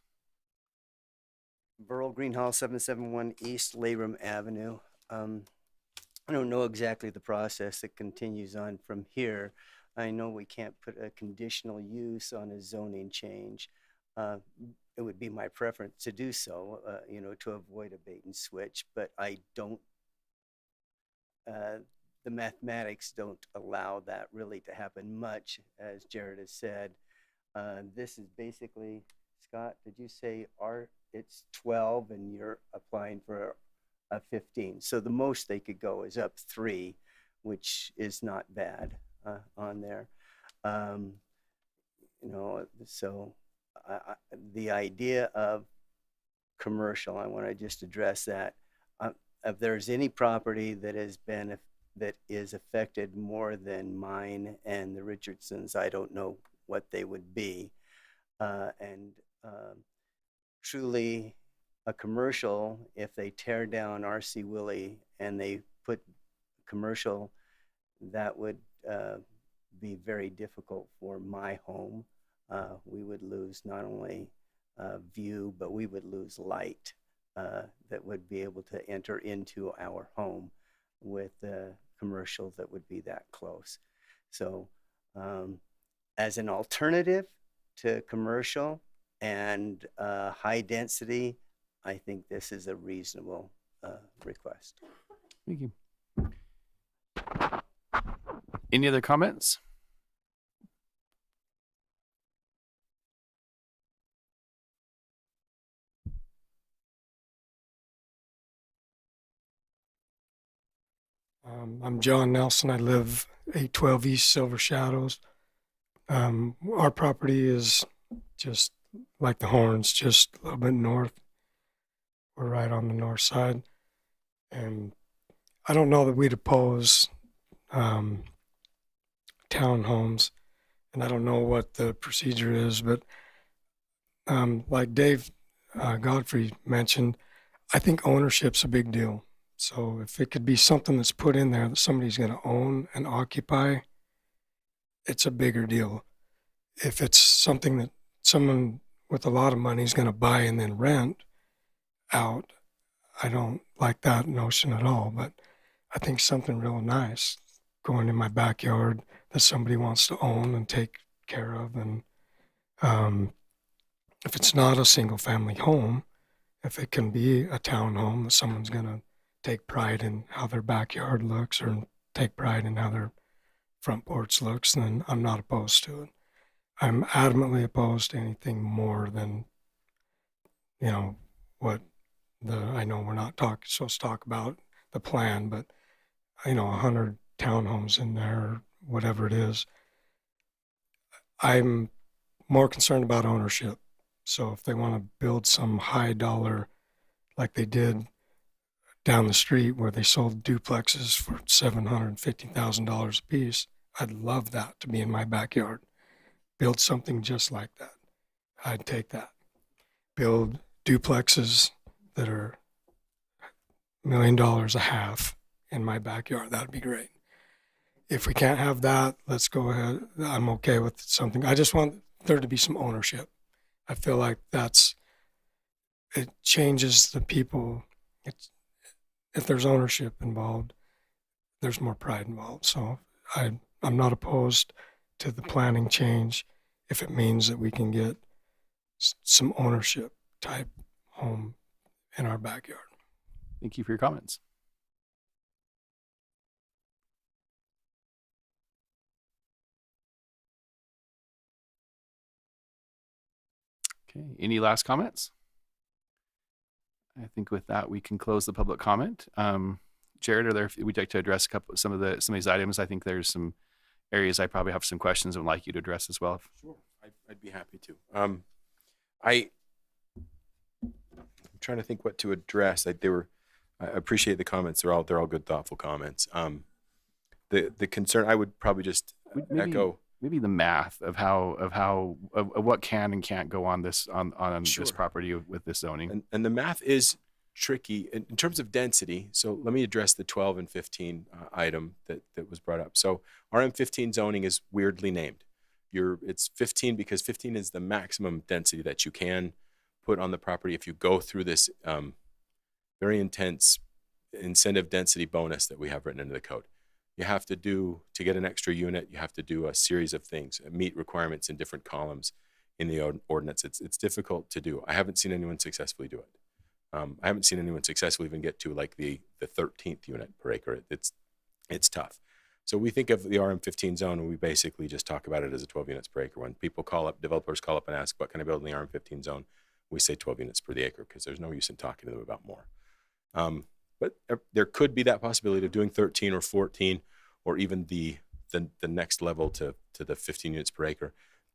Burl Greenhall, 771 East Labrum Avenue. I don't know exactly the process that continues on from here. I know we can't put a conditional use on a zoning change. It would be my preference to do so, to avoid a bait and switch, but I don't, the mathematics don't allow that really to happen much, as Jared has said. This is basically, Scott, did you say it's 12 and you're applying for a 15? So the most they could go is up 3, which is not bad on there. So the idea of commercial, I want to just address that. If there's any property that is affected more than mine and the Richardsons, I don't know what they would be. Truly, a commercial, if they tear down R.C. Willey and they put commercial, that would be very difficult for my home. We would lose not only view, but we would lose light that would be able to enter into our home with commercial that would be that close. So as an alternative to commercial and high density, I think this is a reasonable request. Thank you. Any other comments? I'm John Nelson. I live 812 East Silver Shadows. Our property is just like the Horns, just a little bit north. We're right on the north side. And I don't know that we'd oppose townhomes, and I don't know what the procedure is, but like Dave Godfrey mentioned, I think ownership's a big deal. So if it could be something that's put in there that somebody's going to own and occupy, it's a bigger deal. If it's something that someone with a lot of money is going to buy and then rent out, I don't like that notion at all. But I think something real nice going in my backyard that somebody wants to own and take care of. And if it's not a single family home, if it can be a townhome that someone's going to take pride in how their backyard looks or take pride in how their front porch looks, then I'm not opposed to it. I'm adamantly opposed to anything more than, I know we're not supposed to talk about the plan, but 100 townhomes in there or whatever it is. I'm more concerned about ownership. So if they want to build some high dollar, like they did down the street where they sold duplexes for $750,000 a piece, I'd love that to be in my backyard. Build something just like that. I'd take that. Build duplexes that are $1 million a half in my backyard. That'd be great. If we can't have that, let's go ahead. I'm okay with something. I just want there to be some ownership. I feel like it changes the people. If there's ownership involved, there's more pride involved. So I'm not opposed to the planning change if it means that we can get some ownership type home in our backyard. Thank you for your comments. Okay, any last comments? I think with that, we can close the public comment. Jared, we'd like to address some of these items. I think there's some areas I probably have some questions and would like you to address as well. Sure, I'd be happy to. I'm trying to think what to address. I appreciate the comments. They're all good, thoughtful comments. The concern I would probably just echo. Maybe the math of what can and can't go on this this property with this zoning. And the math is tricky in terms of density. So let me address the 12 and 15 item that was brought up. So RM15 zoning is weirdly named. it's 15 because 15 is the maximum density that you can put on the property if you go through this very intense incentive density bonus that we have written into the code. You have to to get an extra unit, you have to do a series of things, meet requirements in different columns in the ordinance. It's difficult to do. I haven't seen anyone successfully do it. I haven't seen anyone successfully even get to like the 13th unit per acre. It's tough. So we think of the RM15 zone, and we basically just talk about it as a 12 units per acre. When people developers call up and ask, what can I build in the RM15 zone? We say 12 units per the acre because there's no use in talking to them about more. But there could be that possibility of doing 13 or 14 or even the next level to the 15 units per acre.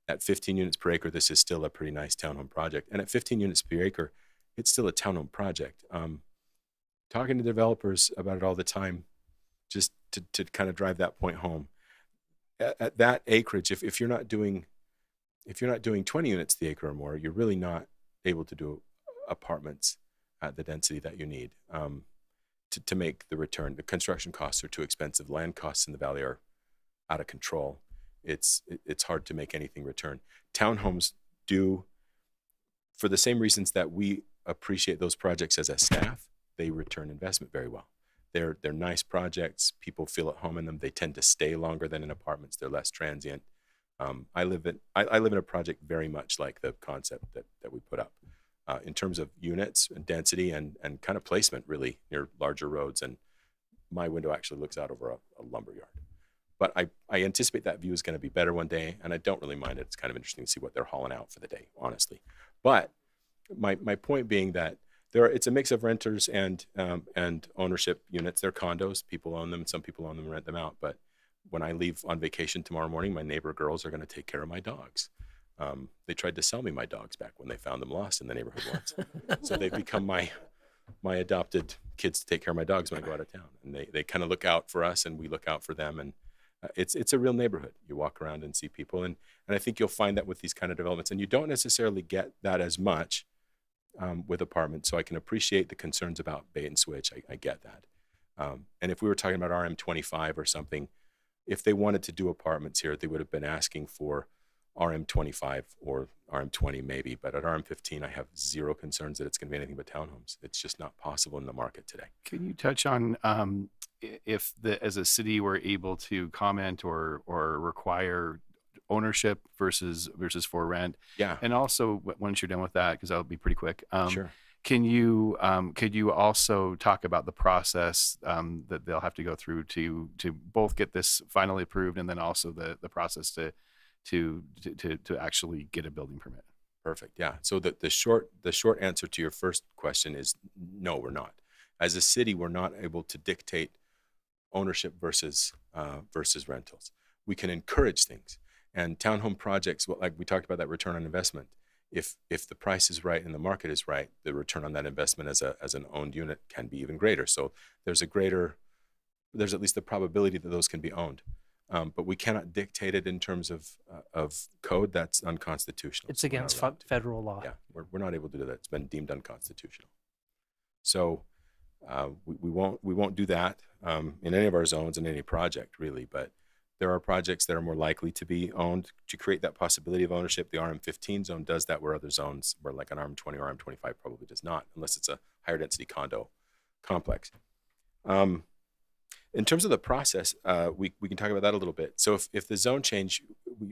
At 15 units per acre, this is still a pretty nice townhome project. And at 15 units per acre, it's still a townhome project. Talking to developers about it all the time, just to kind of drive that point home. At that acreage, if you're not doing 20 units the acre or more, you're really not able to do apartments at the density that you need to make the return. The construction costs are too expensive. Land costs in the valley are out of control. It's hard to make anything return. Townhomes do, for the same reasons that we appreciate those projects as a staff, they return investment very well. They're nice projects. People feel at home in them. They tend to stay longer than in apartments. They're less transient. I live in a project very much like the concept that we put up in terms of units and density and kind of placement, really near larger roads. And my window actually looks out over a lumber yard. But I anticipate that view is going to be better one day, and I don't really mind it. It's kind of interesting to see what they're hauling out for the day, honestly. But my point being that it's a mix of renters and ownership units. They're condos. People own them. Some people own them and rent them out. But when I leave on vacation tomorrow morning, my neighbor girls are going to take care of my dogs. They tried to sell me my dogs back when they found them lost in the neighborhood once. So they've become my adopted kids to take care of my dogs when I go out of town. And they kind of look out for us, and we look out for them. And it's a real neighborhood. You walk around and see people. And I think you'll find that with these kind of developments. And you don't necessarily get that as much with apartments. So I can appreciate the concerns about bait and switch. I get that. And if we were talking about RM25 or something, if they wanted to do apartments here, they would have been asking for RM25 or RM20 maybe. But at RM15, I have zero concerns that it's going to be anything but townhomes. It's just not possible in the market today. Can you touch on if as a city we're able to comment or require ownership versus for rent? Yeah. And also, once you're done with that, because that'll be pretty quick. Sure. Could you also talk about the process that they'll have to go through to both get this finally approved, and then also the process to actually get a building permit? Perfect. Yeah. So the short answer to your first question is no, we're not. As a city, we're not able to dictate ownership versus rentals. We can encourage things. And townhome projects, like we talked about, that return on investment. If the price is right and the market is right, the return on that investment as an owned unit can be even greater. So there's at least the probability that those can be owned. But we cannot dictate it in terms of code. That's unconstitutional. It's against federal law. Yeah, we're not able to do that. It's been deemed unconstitutional. So we won't do that in any of our zones in any project really. But there are projects that are more likely to be owned to create that possibility of ownership. The RM15 zone does that, where other zones, where like an RM20 or RM25 probably does not, unless it's a higher density condo complex. In terms of the process, we can talk about that a little bit. So if the zone change,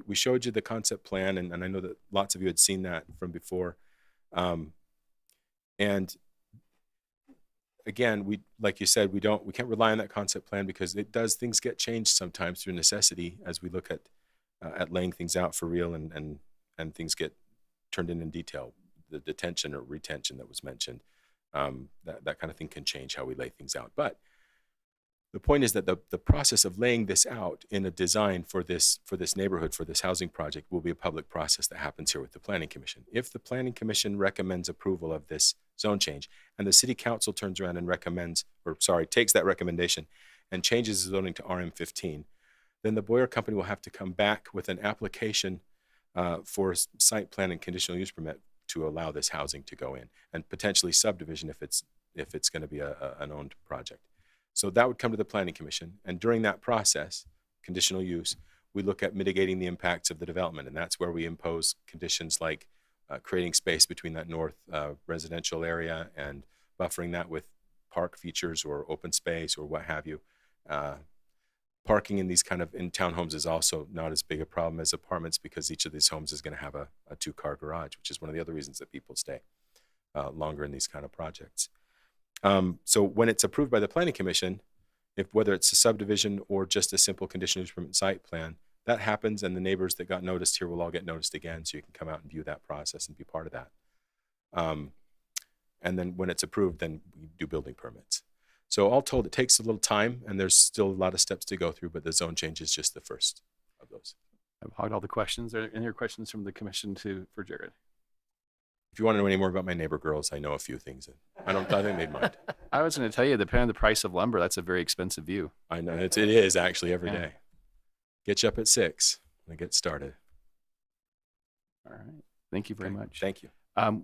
we showed you the concept plan, and I know that lots of you had seen that from before. And again, like you said, we can't rely on that concept plan because things get changed sometimes through necessity as we look at laying things out for real, and things get turned in detail. The detention or retention that was mentioned, that kind of thing can change how we lay things out. But the point is that the process of laying this out in a design for this neighborhood, for this housing project, will be a public process that happens here with the Planning Commission. If the Planning Commission recommends approval of this zone change, and the City Council turns around and takes that recommendation and changes the zoning to RM15, then the Boyer Company will have to come back with an application for site plan and conditional use permit to allow this housing to go in, and potentially subdivision if it's going to be an owned project. So that would come to the Planning Commission, and during that process, conditional use, we look at mitigating the impacts of the development. And that's where we impose conditions like creating space between that north residential area and buffering that with park features or open space or what have you. Parking in these kind of in townhomes is also not as big a problem as apartments because each of these homes is going to have a 2-car garage, which is one of the other reasons that people stay longer in these kind of projects. So when it's approved by the Planning Commission, whether it's a subdivision or just a simple conditional use permit site plan, that happens, and the neighbors that got noticed here will all get noticed again, so you can come out and view that process and be part of that. And then when it's approved, then we do building permits. So all told, it takes a little time, and there's still a lot of steps to go through, but the zone change is just the first of those. I've hogged all the questions. Are there any other questions from the commission for Jared? If you want to know any more about my neighbor girls, I know a few things. I think they'd mind. I was going to tell you, depending on the price of lumber, that's a very expensive view. I know it is actually every day. Get you up at 6 and get started. All right. Thank you very much. Thank you.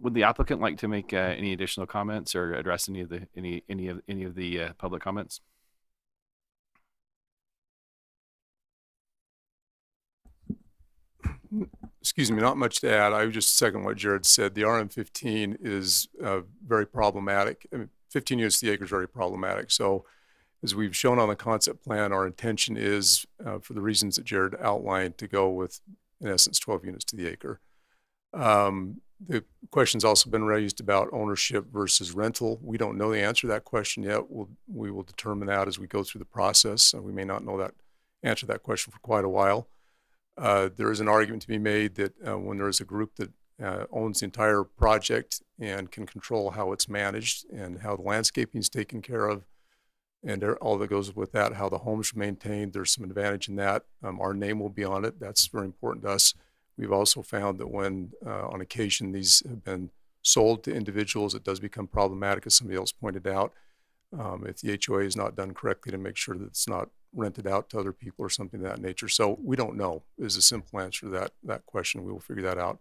Would the applicant like to make any additional comments or address any of the public comments? Excuse me, not much to add. I would just second what Jared said. The RM15 is very problematic. I mean, 15 units to the acre is very problematic. So as we've shown on the concept plan, our intention is, for the reasons that Jared outlined, to go with, in essence, 12 units to the acre. The question's also been raised about ownership versus rental. We don't know the answer to that question yet. We will determine that as we go through the process. We may not know that answer to that question for quite a while. There is an argument to be made that when there is a group that owns the entire project and can control how it's managed and how the landscaping is taken care of and all that goes with that, how the homes are maintained, there's some advantage in that. Our name will be on it. That's very important to us. We've also found that when, on occasion, these have been sold to individuals, it does become problematic, as somebody else pointed out, if the HOA is not done correctly to make sure that it's not rented out to other people or something of that nature. So we don't know is a simple answer to that question. We will figure that out.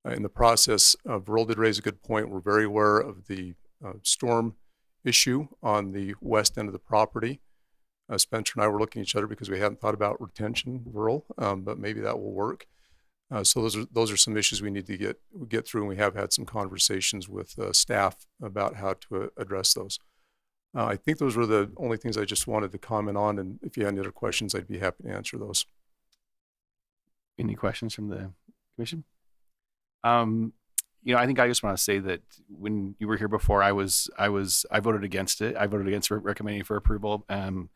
In the process, Verl did raise a good point. We're very aware of the storm issue on the west end of the property. Spencer and I were looking at each other because we hadn't thought about retention, Verl, but maybe that will work. So those are some issues we need to get through, and we have had some conversations with staff about how to address those. I think those were the only things I just wanted to comment on, and if you had any other questions, I'd be happy to answer those. Any questions from the commission? I think I just want to say that when you were here before, I voted against it. I voted against recommending for approval. And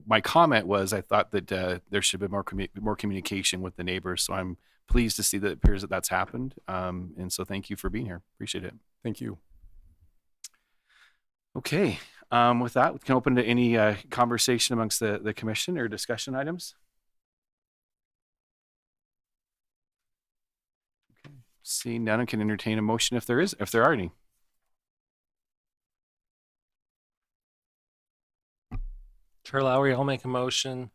my comment was I thought that there should be more communication with the neighbors. So I'm pleased to see that it appears that that's happened. And so thank you for being here. Appreciate it. Thank you. Okay. With that, we can open to any conversation amongst the commission or discussion items. Okay. Seeing none, I can entertain a motion if there are any. Chair Lowry, I'll make a motion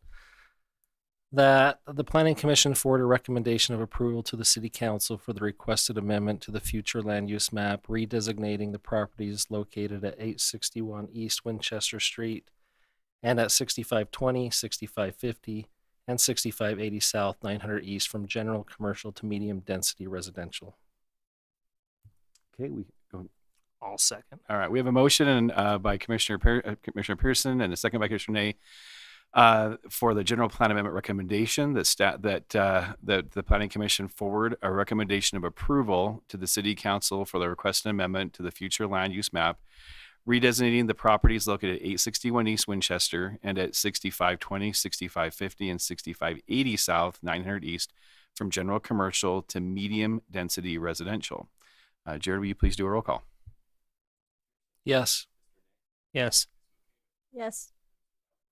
that the Planning Commission forward a recommendation of approval to the City Council for the requested amendment to the future land use map, redesignating the properties located at 861 East Winchester Street and at 6520, 6550, and 6580 South 900 East from general commercial to medium density residential. Okay, we go. All second. All right, we have a motion by Commissioner Pearson and a second by Commissioner Ney for the general plan amendment recommendation that the Planning Commission forward a recommendation of approval to the City Council for the requested amendment to the future land use map, redesignating the properties located at 861 East Winchester and at 6520, 6550, and 6580 South 900 East from general commercial to medium density residential. Jared, will you please do a roll call? Yes. Yes. Yes.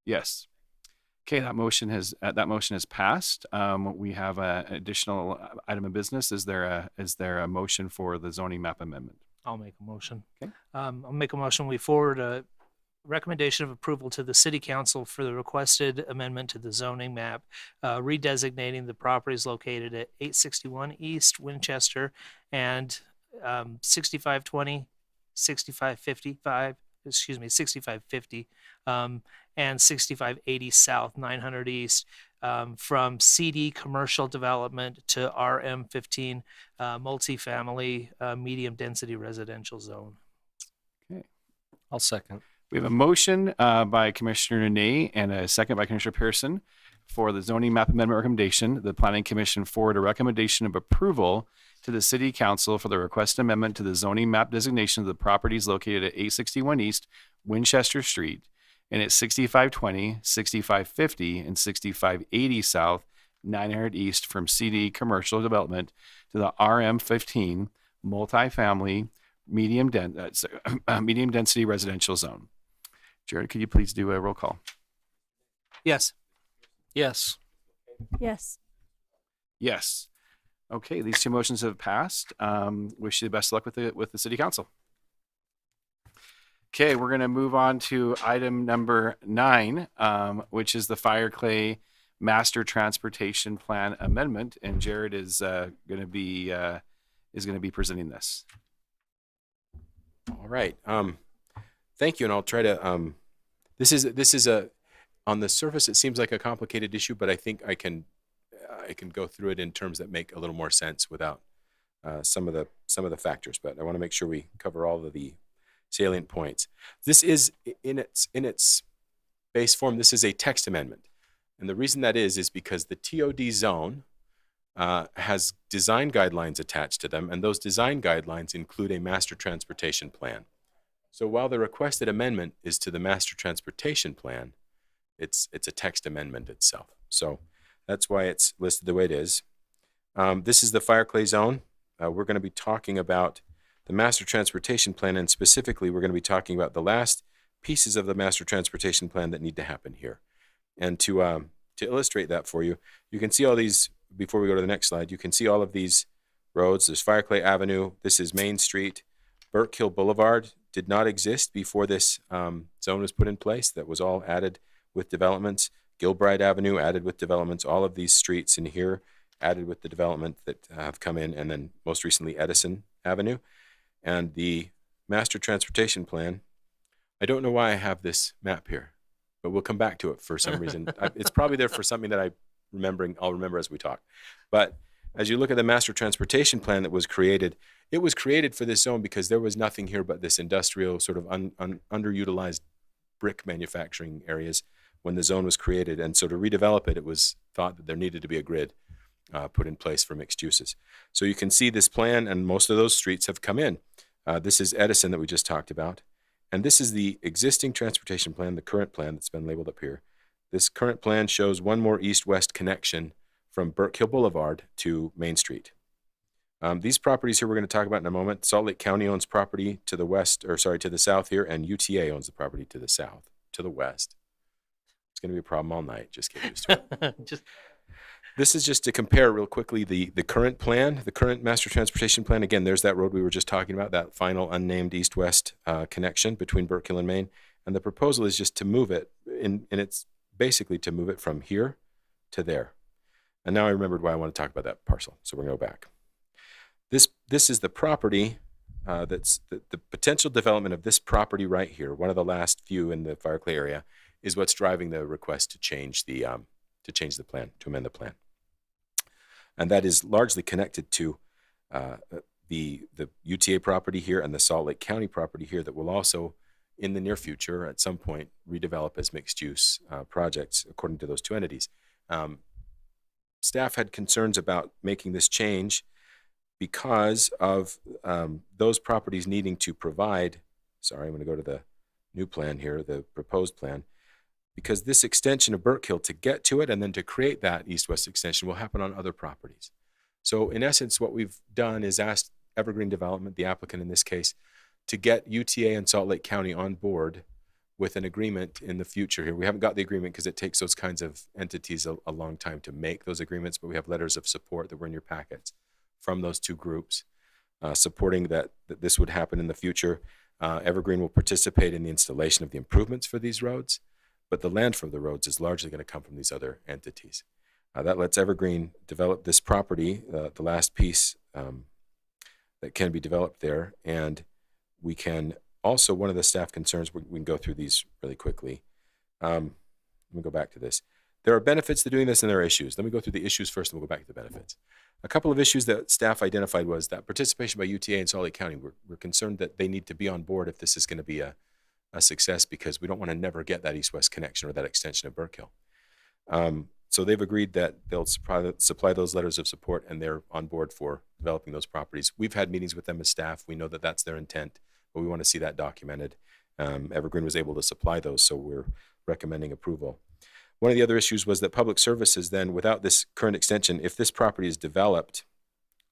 Yes. Okay, that motion has passed. We have an additional item of business. Is there a motion for the zoning map amendment? I'll make a motion. Okay. I'll make a motion. We forward a recommendation of approval to the City Council for the requested amendment to the zoning map, redesignating the properties located at 861 East Winchester and 6520, 6555, 6550, and 6580 South, 900 East, from CD commercial development to RM15 multifamily medium density residential zone. Okay. I'll second. We have a motion by Commissioner Ney and a second by Commissioner Pearson for the zoning map amendment recommendation. The Planning Commission forward a recommendation of approval to the City Council for the request amendment to the zoning map designation of the properties located at 861 East Winchester Street and at 6520, 6550, and 6580 South, 900 East from CD commercial development to the RM15 multifamily medium density residential zone. Jared, could you please do a roll call? Yes. Yes. Yes. Yes. Okay, these two motions have passed. Wish you the best of luck with the City Council. Okay, we're going to move on to item number 9, which is the Fire Clay Master Transportation Plan Amendment, and Jared is going to be presenting this. All right. Thank you, and I'll try to. This is a on the surface it seems like a complicated issue, but I think I can go through it in terms that make a little more sense without some of the factors. But I want to make sure we cover all of the salient points. This is in its base form. This is a text amendment, and the reason that is because the TOD zone has design guidelines attached to them, and those design guidelines include a master transportation plan. So while the requested amendment is to the master transportation plan, it's a text amendment itself. So that's why it's listed the way it is. This is the Fire Clay Zone. We're going to be talking about the master transportation plan, and specifically we're going to be talking about the last pieces of the master transportation plan that need to happen here. And to illustrate that for you, you can see all these, before we go to the next slide, you can see all of these roads. There's Fire Clay Avenue. This is Main Street. Burke Hill Boulevard did not exist before this zone was put in place. That was all added with developments. Gilbride Avenue added with developments. All of these streets in here added with the development that have come in, and then most recently Edison Avenue. And the master transportation plan, I don't know why I have this map here, but we'll come back to it for some reason. It's probably there for something that I'll remember as we talk. But as you look at the master transportation plan that was created, it was created for this zone because there was nothing here but this industrial sort of underutilized brick manufacturing areas when the zone was created. And so to redevelop it, it was thought that there needed to be a grid put in place for mixed uses. So you can see this plan, and most of those streets have come in. This is Edison that we just talked about. And this is the existing transportation plan, the current plan that's been labeled up here. This current plan shows one more east-west connection from Burke Hill Boulevard to Main Street. These properties here we're going to talk about in a moment. Salt Lake County owns property to the south here, and UTA owns the property to the south, to the west. It's going to be a problem all night. Just get used to it. This is just to compare real quickly the current plan, the current master transportation plan. Again, there's that road we were just talking about, that final unnamed east-west connection between Burke Hill and Main. And the proposal is just to move it, and it's basically to move it from here to there. And now I remembered why I want to talk about that parcel. So we're going to go back. This is the property that's the potential development of this property right here. One of the last few in the Fire Clay area is what's driving the request to change the plan, to amend the plan. And that is largely connected to the UTA property here and the Salt Lake County property here that will also, in the near future, at some point, redevelop as mixed-use projects according to those two entities. Staff had concerns about making this change because of those properties needing to provide, sorry, I'm going to go to the new plan here, the proposed plan, because this extension of Burke Hill, to get to it and then to create that east-west extension, will happen on other properties. So in essence, what we've done is asked Evergreen Development, the applicant in this case, to get UTA and Salt Lake County on board with an agreement in the future here. We haven't got the agreement because it takes those kinds of entities a long time to make those agreements, but we have letters of support that were in your packets from those two groups supporting that this would happen in the future. Evergreen will participate in the installation of the improvements for these roads, but the land for the roads is largely going to come from these other entities. That lets Evergreen develop this property, the last piece that can be developed there, and we can Also, one of the staff concerns, we can go through these really quickly. Let me go back to this. There are benefits to doing this and there are issues. Let me go through the issues first and we'll go back to the benefits. A couple of issues that staff identified was that participation by UTA and Salt Lake County. We're concerned that they need to be on board if this is going to be a success, because we don't want to never get that east-west connection or that extension of Burke Hill. So they've agreed that they'll supply those letters of support, and they're on board for developing those properties. We've had meetings with them as staff. We know that that's their intent, but we want to see that documented. Evergreen was able to supply those, so we're recommending approval. One of the other issues was that public services then, without this current extension, if this property is developed,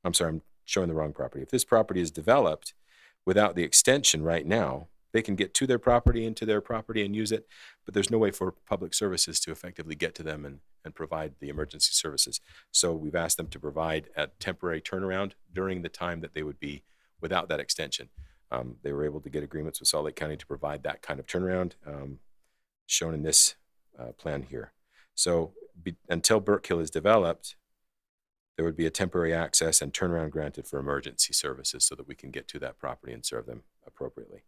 I'm sorry, I'm showing the wrong property. If this property is developed without the extension right now, they can get to their property, into their property and use it, but there's no way for public services to effectively get to them and provide the emergency services. So we've asked them to provide a temporary turnaround during the time that they would be without that extension. They were able to get agreements with Salt Lake County to provide that kind of turnaround, shown in this plan here. So until Burke Hill is developed, there would be a temporary access and turnaround granted for emergency services so that we can get to that property and serve them appropriately.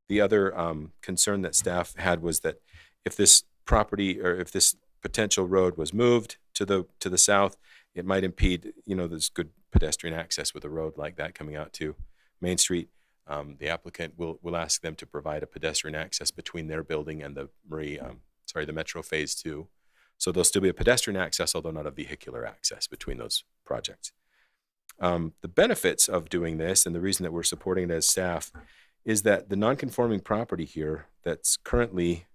The other concern that staff had was that if this property or if this potential road was moved to the south, it might impede, there's good pedestrian access with a road like that coming out to Main Street. The applicant will ask them to provide a pedestrian access between their building and the Metro Phase 2. So there'll still be a pedestrian access, although not a vehicular access between those projects. The benefits of doing this, and the reason that we're supporting it as staff, is that the non-conforming property here that's currently,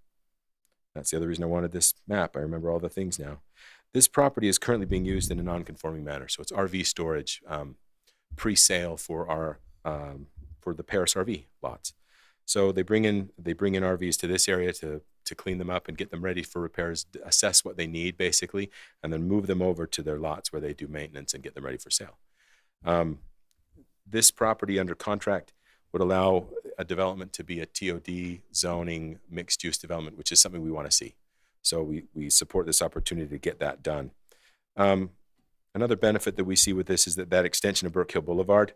that's the other reason I wanted this map. I remember all the things now. This property is currently being used in a non-conforming manner. So it's RV storage, pre-sale for for the Paris RV lots. So they bring in RVs to this area to clean them up and get them ready for repairs, assess what they need basically, and then move them over to their lots where they do maintenance and get them ready for sale. This property under contract would allow a development to be a TOD zoning mixed use development, which is something we want to see. So we support this opportunity to get that done. Another benefit that we see with this is that extension of Burke Hill Boulevard,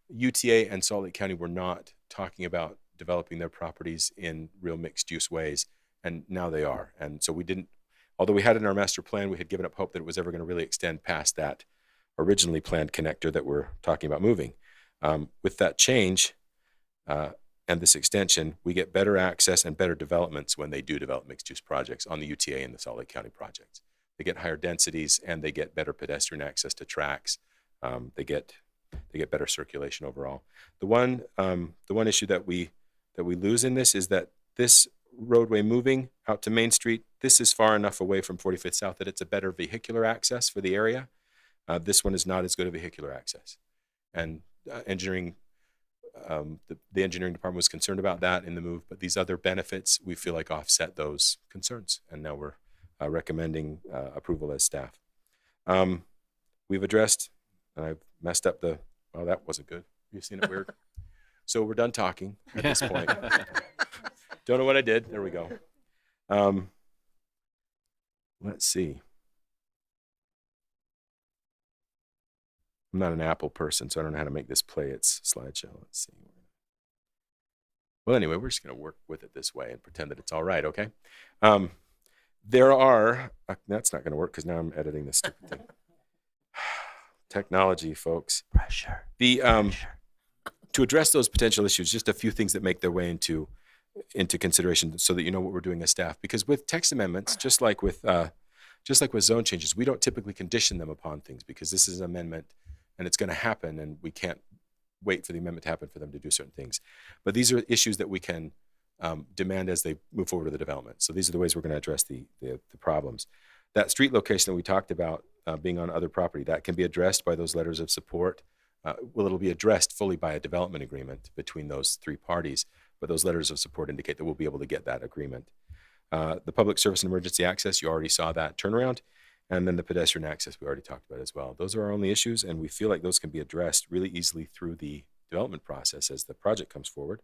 UTA and Salt Lake County were not talking about developing their properties in real mixed use ways, and now they are. And so although we had it in our master plan, we had given up hope that it was ever going to really extend past that originally planned connector that we're talking about moving. With that change, and this extension, we get better access and better developments when they do develop mixed-use projects on the UTA and the Salt Lake County projects. They get higher densities and they get better pedestrian access to tracks. They get better circulation overall. The one issue that we lose in this is that this roadway moving out to Main Street, this is far enough away from 45th South that it's a better vehicular access for the area. This one is not as good a vehicular access, and engineering. The engineering department was concerned about that in the move, but these other benefits we feel like offset those concerns, and now we're recommending approval as staff. We've addressed, and I've messed up oh, that wasn't good. You've seen it weird. So we're done talking at this point. Don't know what I did. There we go. Let's see. I'm not an Apple person, so I don't know how to make this play its slideshow. Let's see. Well, anyway, we're just going to work with it this way and pretend that it's all right, okay? There are, that's not going to work because now I'm editing this stupid thing. Technology, folks. Pressure. To address those potential issues, just a few things that make their way into consideration so that you know what we're doing as staff. Because with text amendments, just like with zone changes, we don't typically condition them upon things because this is an amendment and it's going to happen, and we can't wait for the amendment to happen for them to do certain things. But these are issues that we can demand as they move forward with the development. So these are the ways we're going to address the problems. That street location that we talked about being on other property, that can be addressed by those letters of support. It'll be addressed fully by a development agreement between those three parties, but those letters of support indicate that we'll be able to get that agreement. The public service and emergency access, you already saw that turnaround. And then the pedestrian access we already talked about as well. Those are our only issues, and we feel like those can be addressed really easily through the development process as the project comes forward.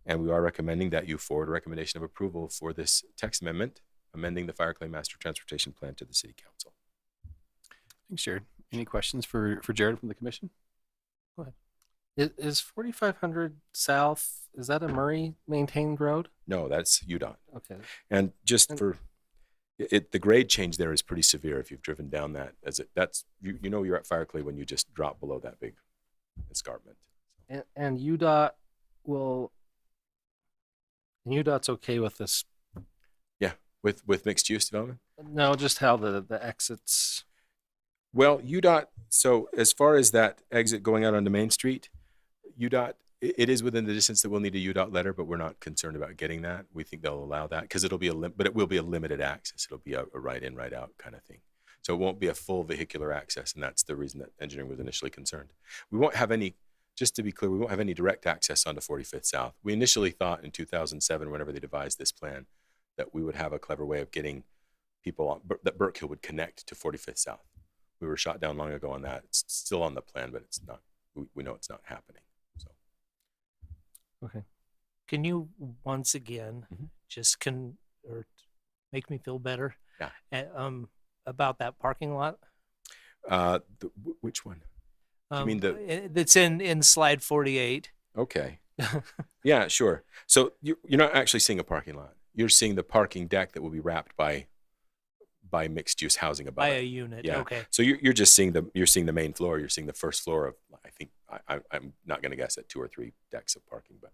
And we are recommending that you forward a recommendation of approval for this text amendment, amending the Fire Claim Master Transportation Plan to the City Council. Thanks, Jared. Any questions for Jared from the commission? Go ahead. Is 4500 South, is that a Murray maintained road? No, that's UDOT. Okay. And just for it, the grade change there is pretty severe if you've driven down that. That's you know you're at Fireclay when you just drop below that big escarpment. And UDOT will, and UDOT's okay with this? Yeah, with mixed use development. No, just how the exits. Well, UDOT. So as far as that exit going out onto Main Street, UDOT, it is within the distance that we'll need a UDOT letter, but we're not concerned about getting that. We think they'll allow that because it'll be but it will be a limited access. It'll be a right in, right out kind of thing. So it won't be a full vehicular access, and that's the reason that engineering was initially concerned. We won't have any, just to be clear, we won't have any direct access onto 45th South. We initially thought in 2007, whenever they devised this plan, that we would have a clever way of getting people on, that Burke would connect to 45th South. We were shot down long ago on that. It's still on the plan, but it's not. We know it's not happening. So, okay. Can you once again just or make me feel better? Yeah. About that parking lot. Which one? You mean that's in slide 48? Okay. Yeah, sure. So you're not actually seeing a parking lot. You're seeing the parking deck that will be wrapped by mixed use housing above by it. a unit. Yeah. Okay. So you're just seeing the main floor. You're seeing the first floor of, I think, I'm not going to guess at 2 or 3 decks of parking, but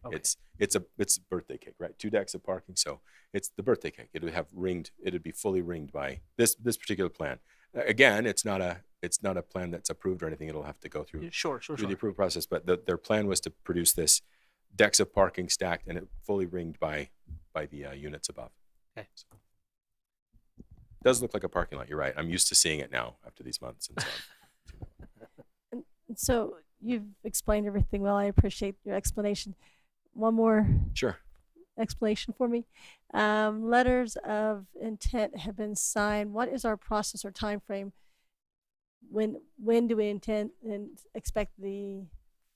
okay. it's a birthday cake, right? 2 decks of parking. So it's the birthday cake. It would be fully ringed by this particular plan. Again, it's not a plan that's approved or anything. It'll have to go through the approval process. But their plan was to produce this decks of parking stacked and it fully ringed by the units above. Okay. So, does look like a parking lot. You're right. I'm used to seeing it now after these months. And so So you've explained everything well. I appreciate your explanation. One more explanation for me. Letters of intent have been signed. What is our process or time frame? When do we intend and expect the?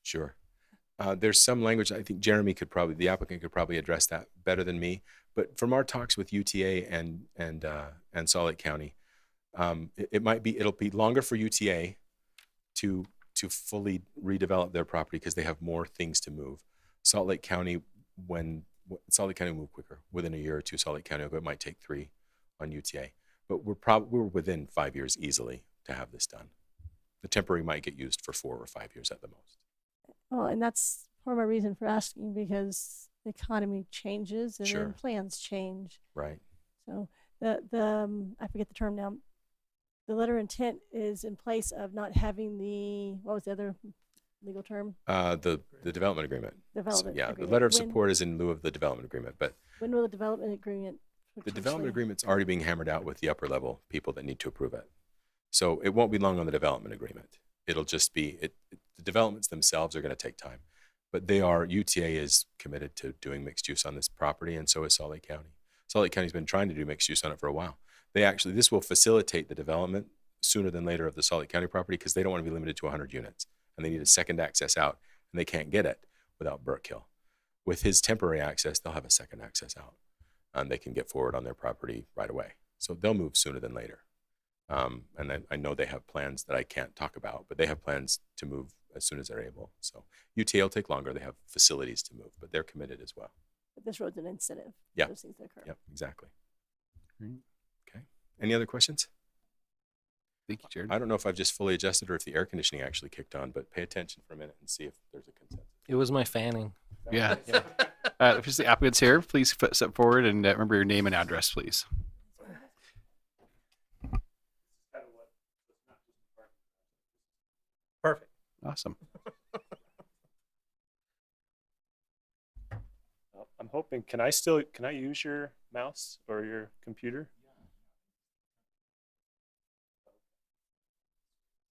Sure. There's some language. I think the applicant could probably address that better than me. But from our talks with UTA and Salt Lake County, it'll be longer for UTA to fully redevelop their property because they have more things to move. Salt Lake County will move quicker. Within a year or 2, Salt Lake County it might take 3 on UTA. But we're within 5 years easily to have this done. The temporary might get used for 4 or 5 years at the most. Well, and that's part of my reason for asking, because the economy changes and then plans change. Right. So the I forget the term now. The letter of intent is in place of not having what was the other legal term? The development agreement. Development agreement. The letter of support is in lieu of the development agreement. But when will the development agreement? The development agreement's already being hammered out with the upper level people that need to approve it. So it won't be long on the development agreement. It'll just be the developments themselves are going to take time, but UTA is committed to doing mixed use on this property, and so is Salt Lake County. Salt Lake County's been trying to do mixed use on it for a while. This will facilitate the development sooner than later of the Salt Lake County property because they don't want to be limited to 100 units, and they need a second access out, and they can't get it without Burke Hill. With his temporary access, they'll have a second access out, and they can get forward on their property right away. So they'll move sooner than later. And I know they have plans that I can't talk about, but they have plans to move as soon as they're able. So UTA will take longer. They have facilities to move, but they're committed as well. But this road's an incentive. Yeah. Those things that occur. Yep, exactly. Okay. Any other questions? Thank you, Jared. I don't know if I've just fully adjusted or if the air conditioning actually kicked on, but pay attention for a minute and see if there's a consensus. It was my fanning. Yeah. If the applicant's here, please step forward and remember your name and address, please. Perfect. Awesome. I'm hoping, can I use your mouse or your computer?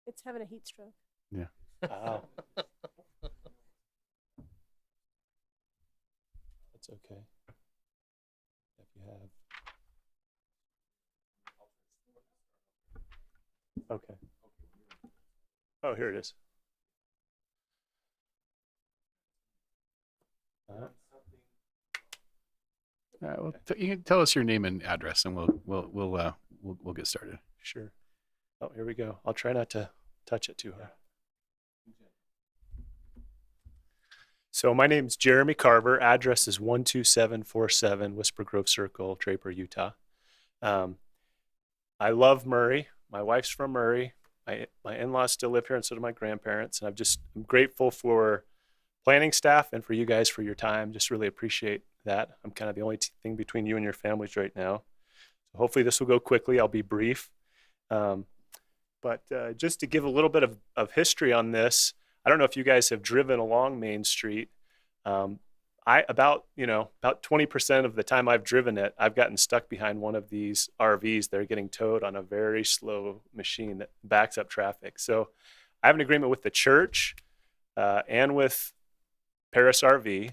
It's having a heat stroke. Yeah. Oh. That's okay. If you have. Okay. Oh, here it is. Well, you can tell us your name and address, and we'll get started. Sure. Oh, here we go. I'll try not to touch it too hard. So my name's Jeremy Carver. Address is 12747 Whisper Grove Circle, Draper, Utah. I love Murray. My wife's from Murray. My in-laws still live here, and so do my grandparents. And I'm grateful for planning staff and for you guys for your time. Just really appreciate that. I'm kind of the only thing between you and your families right now. So hopefully this will go quickly. I'll be brief. But just to give a little bit of history on this, I don't know if you guys have driven along Main Street. About 20% of the time I've driven it, I've gotten stuck behind one of these RVs. They're getting towed on a very slow machine that backs up traffic. So I have an agreement with the church and with Paris RV,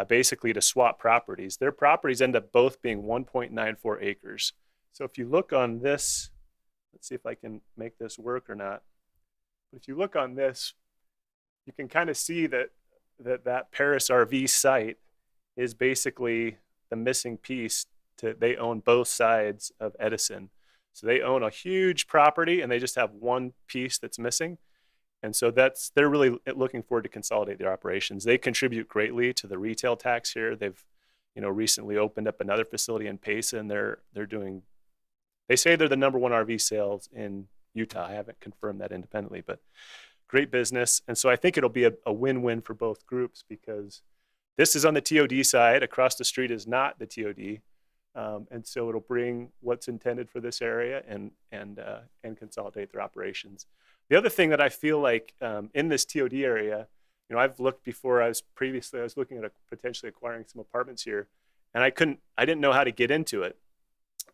basically to swap properties. Their properties end up both being 1.94 acres. So if you look on this, let's see if I can make this work or not. But if you look on this, you can kind of see that Paris RV site is basically the missing piece. They own both sides of Edison. So they own a huge property and they just have one piece that's missing. And so they're really looking forward to consolidate their operations. They contribute greatly to the retail tax here. They've, recently opened up another facility in Pesa, and they say they're the #1 RV sales in Utah. I haven't confirmed that independently, but great business. And so I think it'll be a win-win for both groups, because this is on the TOD side. Across the street is not the TOD. And so it'll bring what's intended for this area and consolidate their operations. The other thing that I feel like in this TOD area, I've looked before. I was looking at potentially acquiring some apartments here, and I didn't know how to get into it.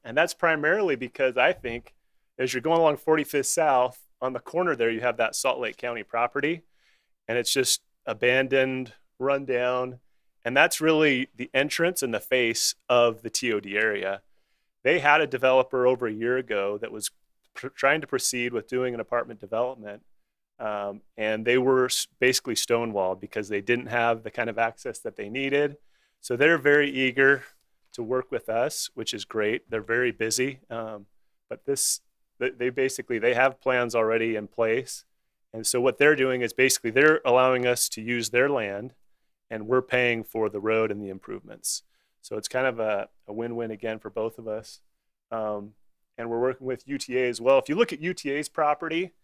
And that's primarily because I think as you're going along 45th South, on the corner there, you have that Salt Lake County property, and it's just abandoned, run down. And that's really the entrance and the face of the TOD area. They had a developer over a year ago that was trying to proceed with doing an apartment development. And they were basically stonewalled because they didn't have the kind of access that they needed. So they're very eager to work with us, which is great. They're very busy. But they have plans already in place. And so what they're doing is basically they're allowing us to use their land, and we're paying for the road and the improvements. So it's kind of a win-win again for both of us. And we're working with UTA as well. If you look at UTA's property,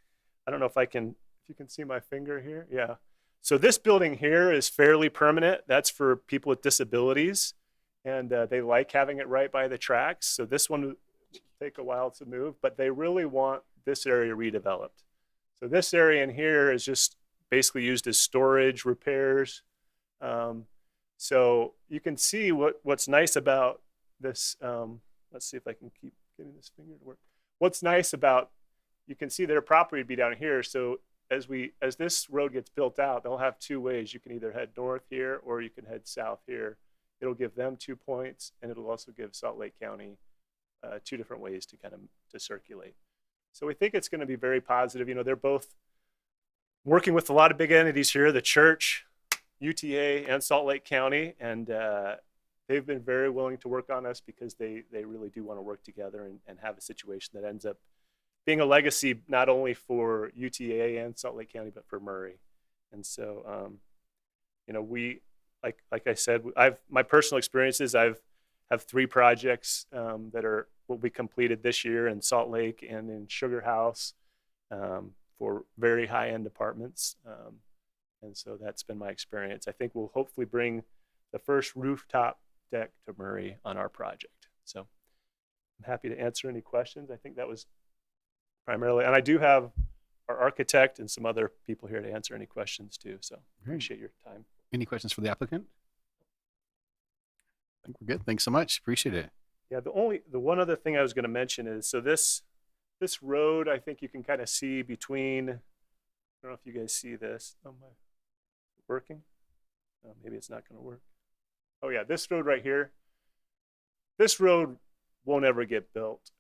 I don't know if you can see my finger here. Yeah. So this building here is fairly permanent. That's for people with disabilities. And they like having it right by the tracks. So this one will take a while to move, but they really want this area redeveloped. So this area in here is just basically used as storage, repairs. So you can see what's nice about this. Let's see if I can keep getting this finger to work. What's nice about, you can see their property would be down here. So as this road gets built out, they'll have two ways. You can either head north here or you can head south here. It'll give them 2 points, and it'll also give Salt Lake County 2 different ways to circulate. So we think it's going to be very positive. They're both working with a lot of big entities here, the church, UTA, and Salt Lake County, and they've been very willing to work on us because they really do want to work together and have a situation that ends up being a legacy not only for UTA and Salt Lake County, but for Murray. And so, we, like I said, my personal experiences, have 3 projects that will be completed this year in Salt Lake and in Sugar House for very high-end apartments. And so that's been my experience. I think we'll hopefully bring the first rooftop deck to Murray on our project. So I'm happy to answer any questions. I think that was primarily, and I do have our architect and some other people here to answer any questions too. So appreciate your time. Any questions for the applicant? I think we're good. Thanks so much. Appreciate it. Yeah, the one other thing I was going to mention is, so this road, I think you can kind of see between, I don't know if you guys see this. Oh my, working? Maybe it's not going to work. Oh yeah, this road right here. This road won't ever get built.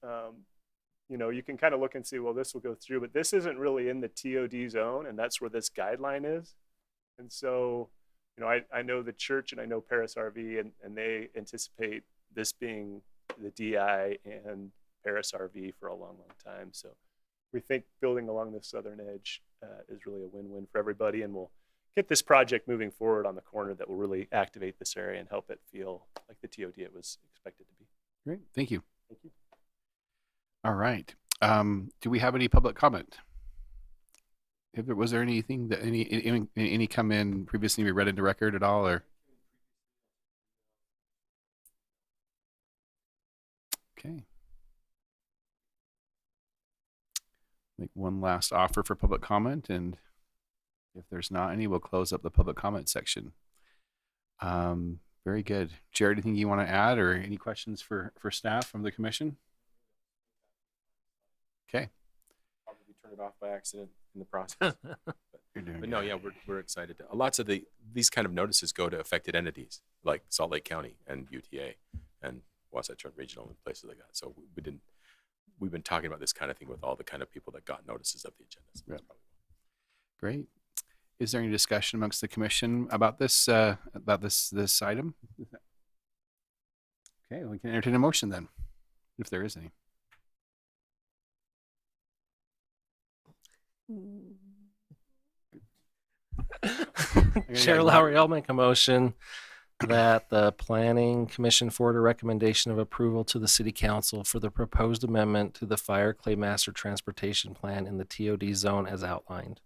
You can kind of look and see, well, this will go through, but this isn't really in the TOD zone, and that's where this guideline is. And so, I know the church and I know Paris RV, and they anticipate this being the DI and Paris RV for a long, long time. So we think building along the southern edge is really a win-win for everybody, and will get this project moving forward on the corner that will really activate this area and help it feel like the TOD it was expected to be. Great, thank you. Thank you. All right. Do we have any public comment? Was there anything that any come in previously we read into record at all, or? Okay. Make one last offer for public comment, and if there's not any, we'll close up the public comment section. Very good. Jared, anything you want to add, or any questions for staff from the commission? Okay. Probably turn it off by accident in the process. But no, yeah, we're excited. Lots of these kind of notices go to affected entities like Salt Lake County and UTA and Wasatch Regional and places like that. So we've been talking about this kind of thing with all the kind of people that got notices of the agenda. So that's probably Great. Is there any discussion amongst the commission about this item? Okay, we can entertain a motion then, if there is any. Chair Lowry, I'll make a motion that the Planning Commission forward a recommendation of approval to the City Council for the proposed amendment to the Fire Clay Master Transportation Plan in the TOD zone as outlined.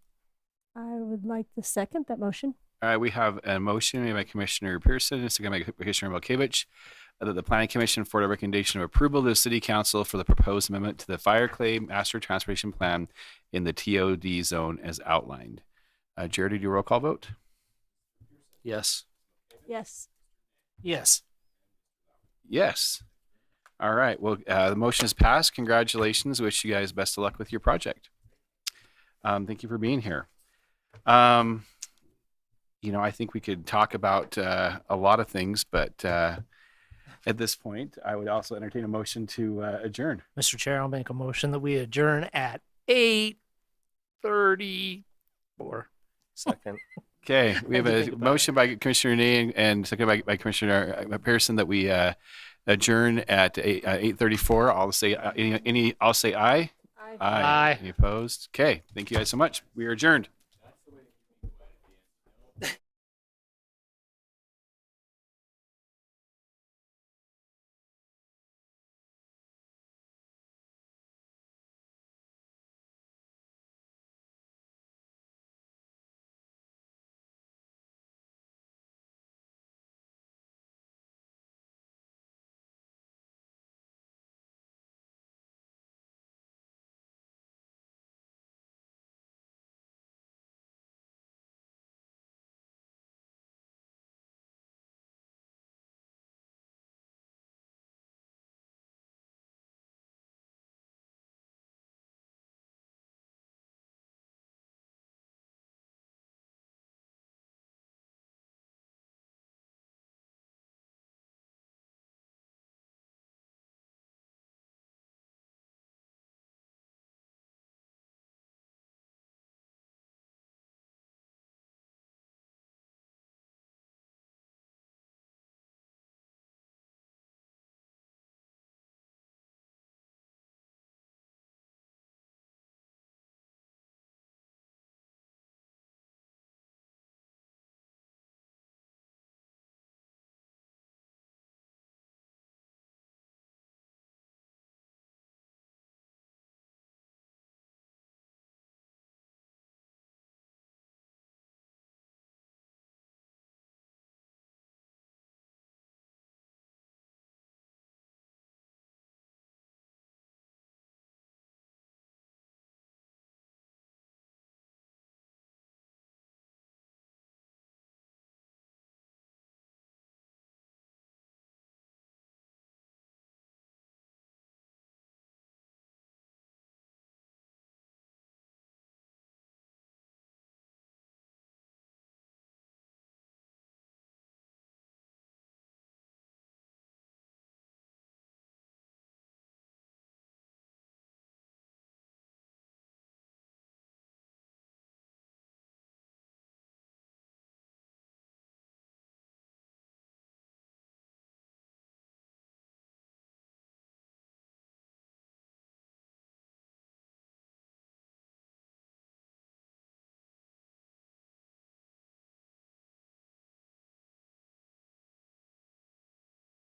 I would like to second that motion. All right, we have a motion made by Commissioner Pearson, a second by Commissioner Milkevich, that the Planning Commission forward a recommendation of approval to the City Council for the proposed amendment to the Fire Clay Master Transportation Plan in the TOD zone as outlined. Jared, do you roll call vote? Yes. Yes. Yes. Yes. All right. Well, the motion is passed. Congratulations. Wish you guys best of luck with your project. Thank you for being here. I think we could talk about a lot of things, but at this point, I would also entertain a motion to adjourn. Mr. Chair, I'll make a motion that we adjourn at 8:34. Second. Okay, we have a motion by Commissioner Nay and second by Commissioner Pearson that we adjourn at 8:34. I'll say I'll say aye. Aye. Aye. Any opposed? Okay, thank you guys so much. We are adjourned.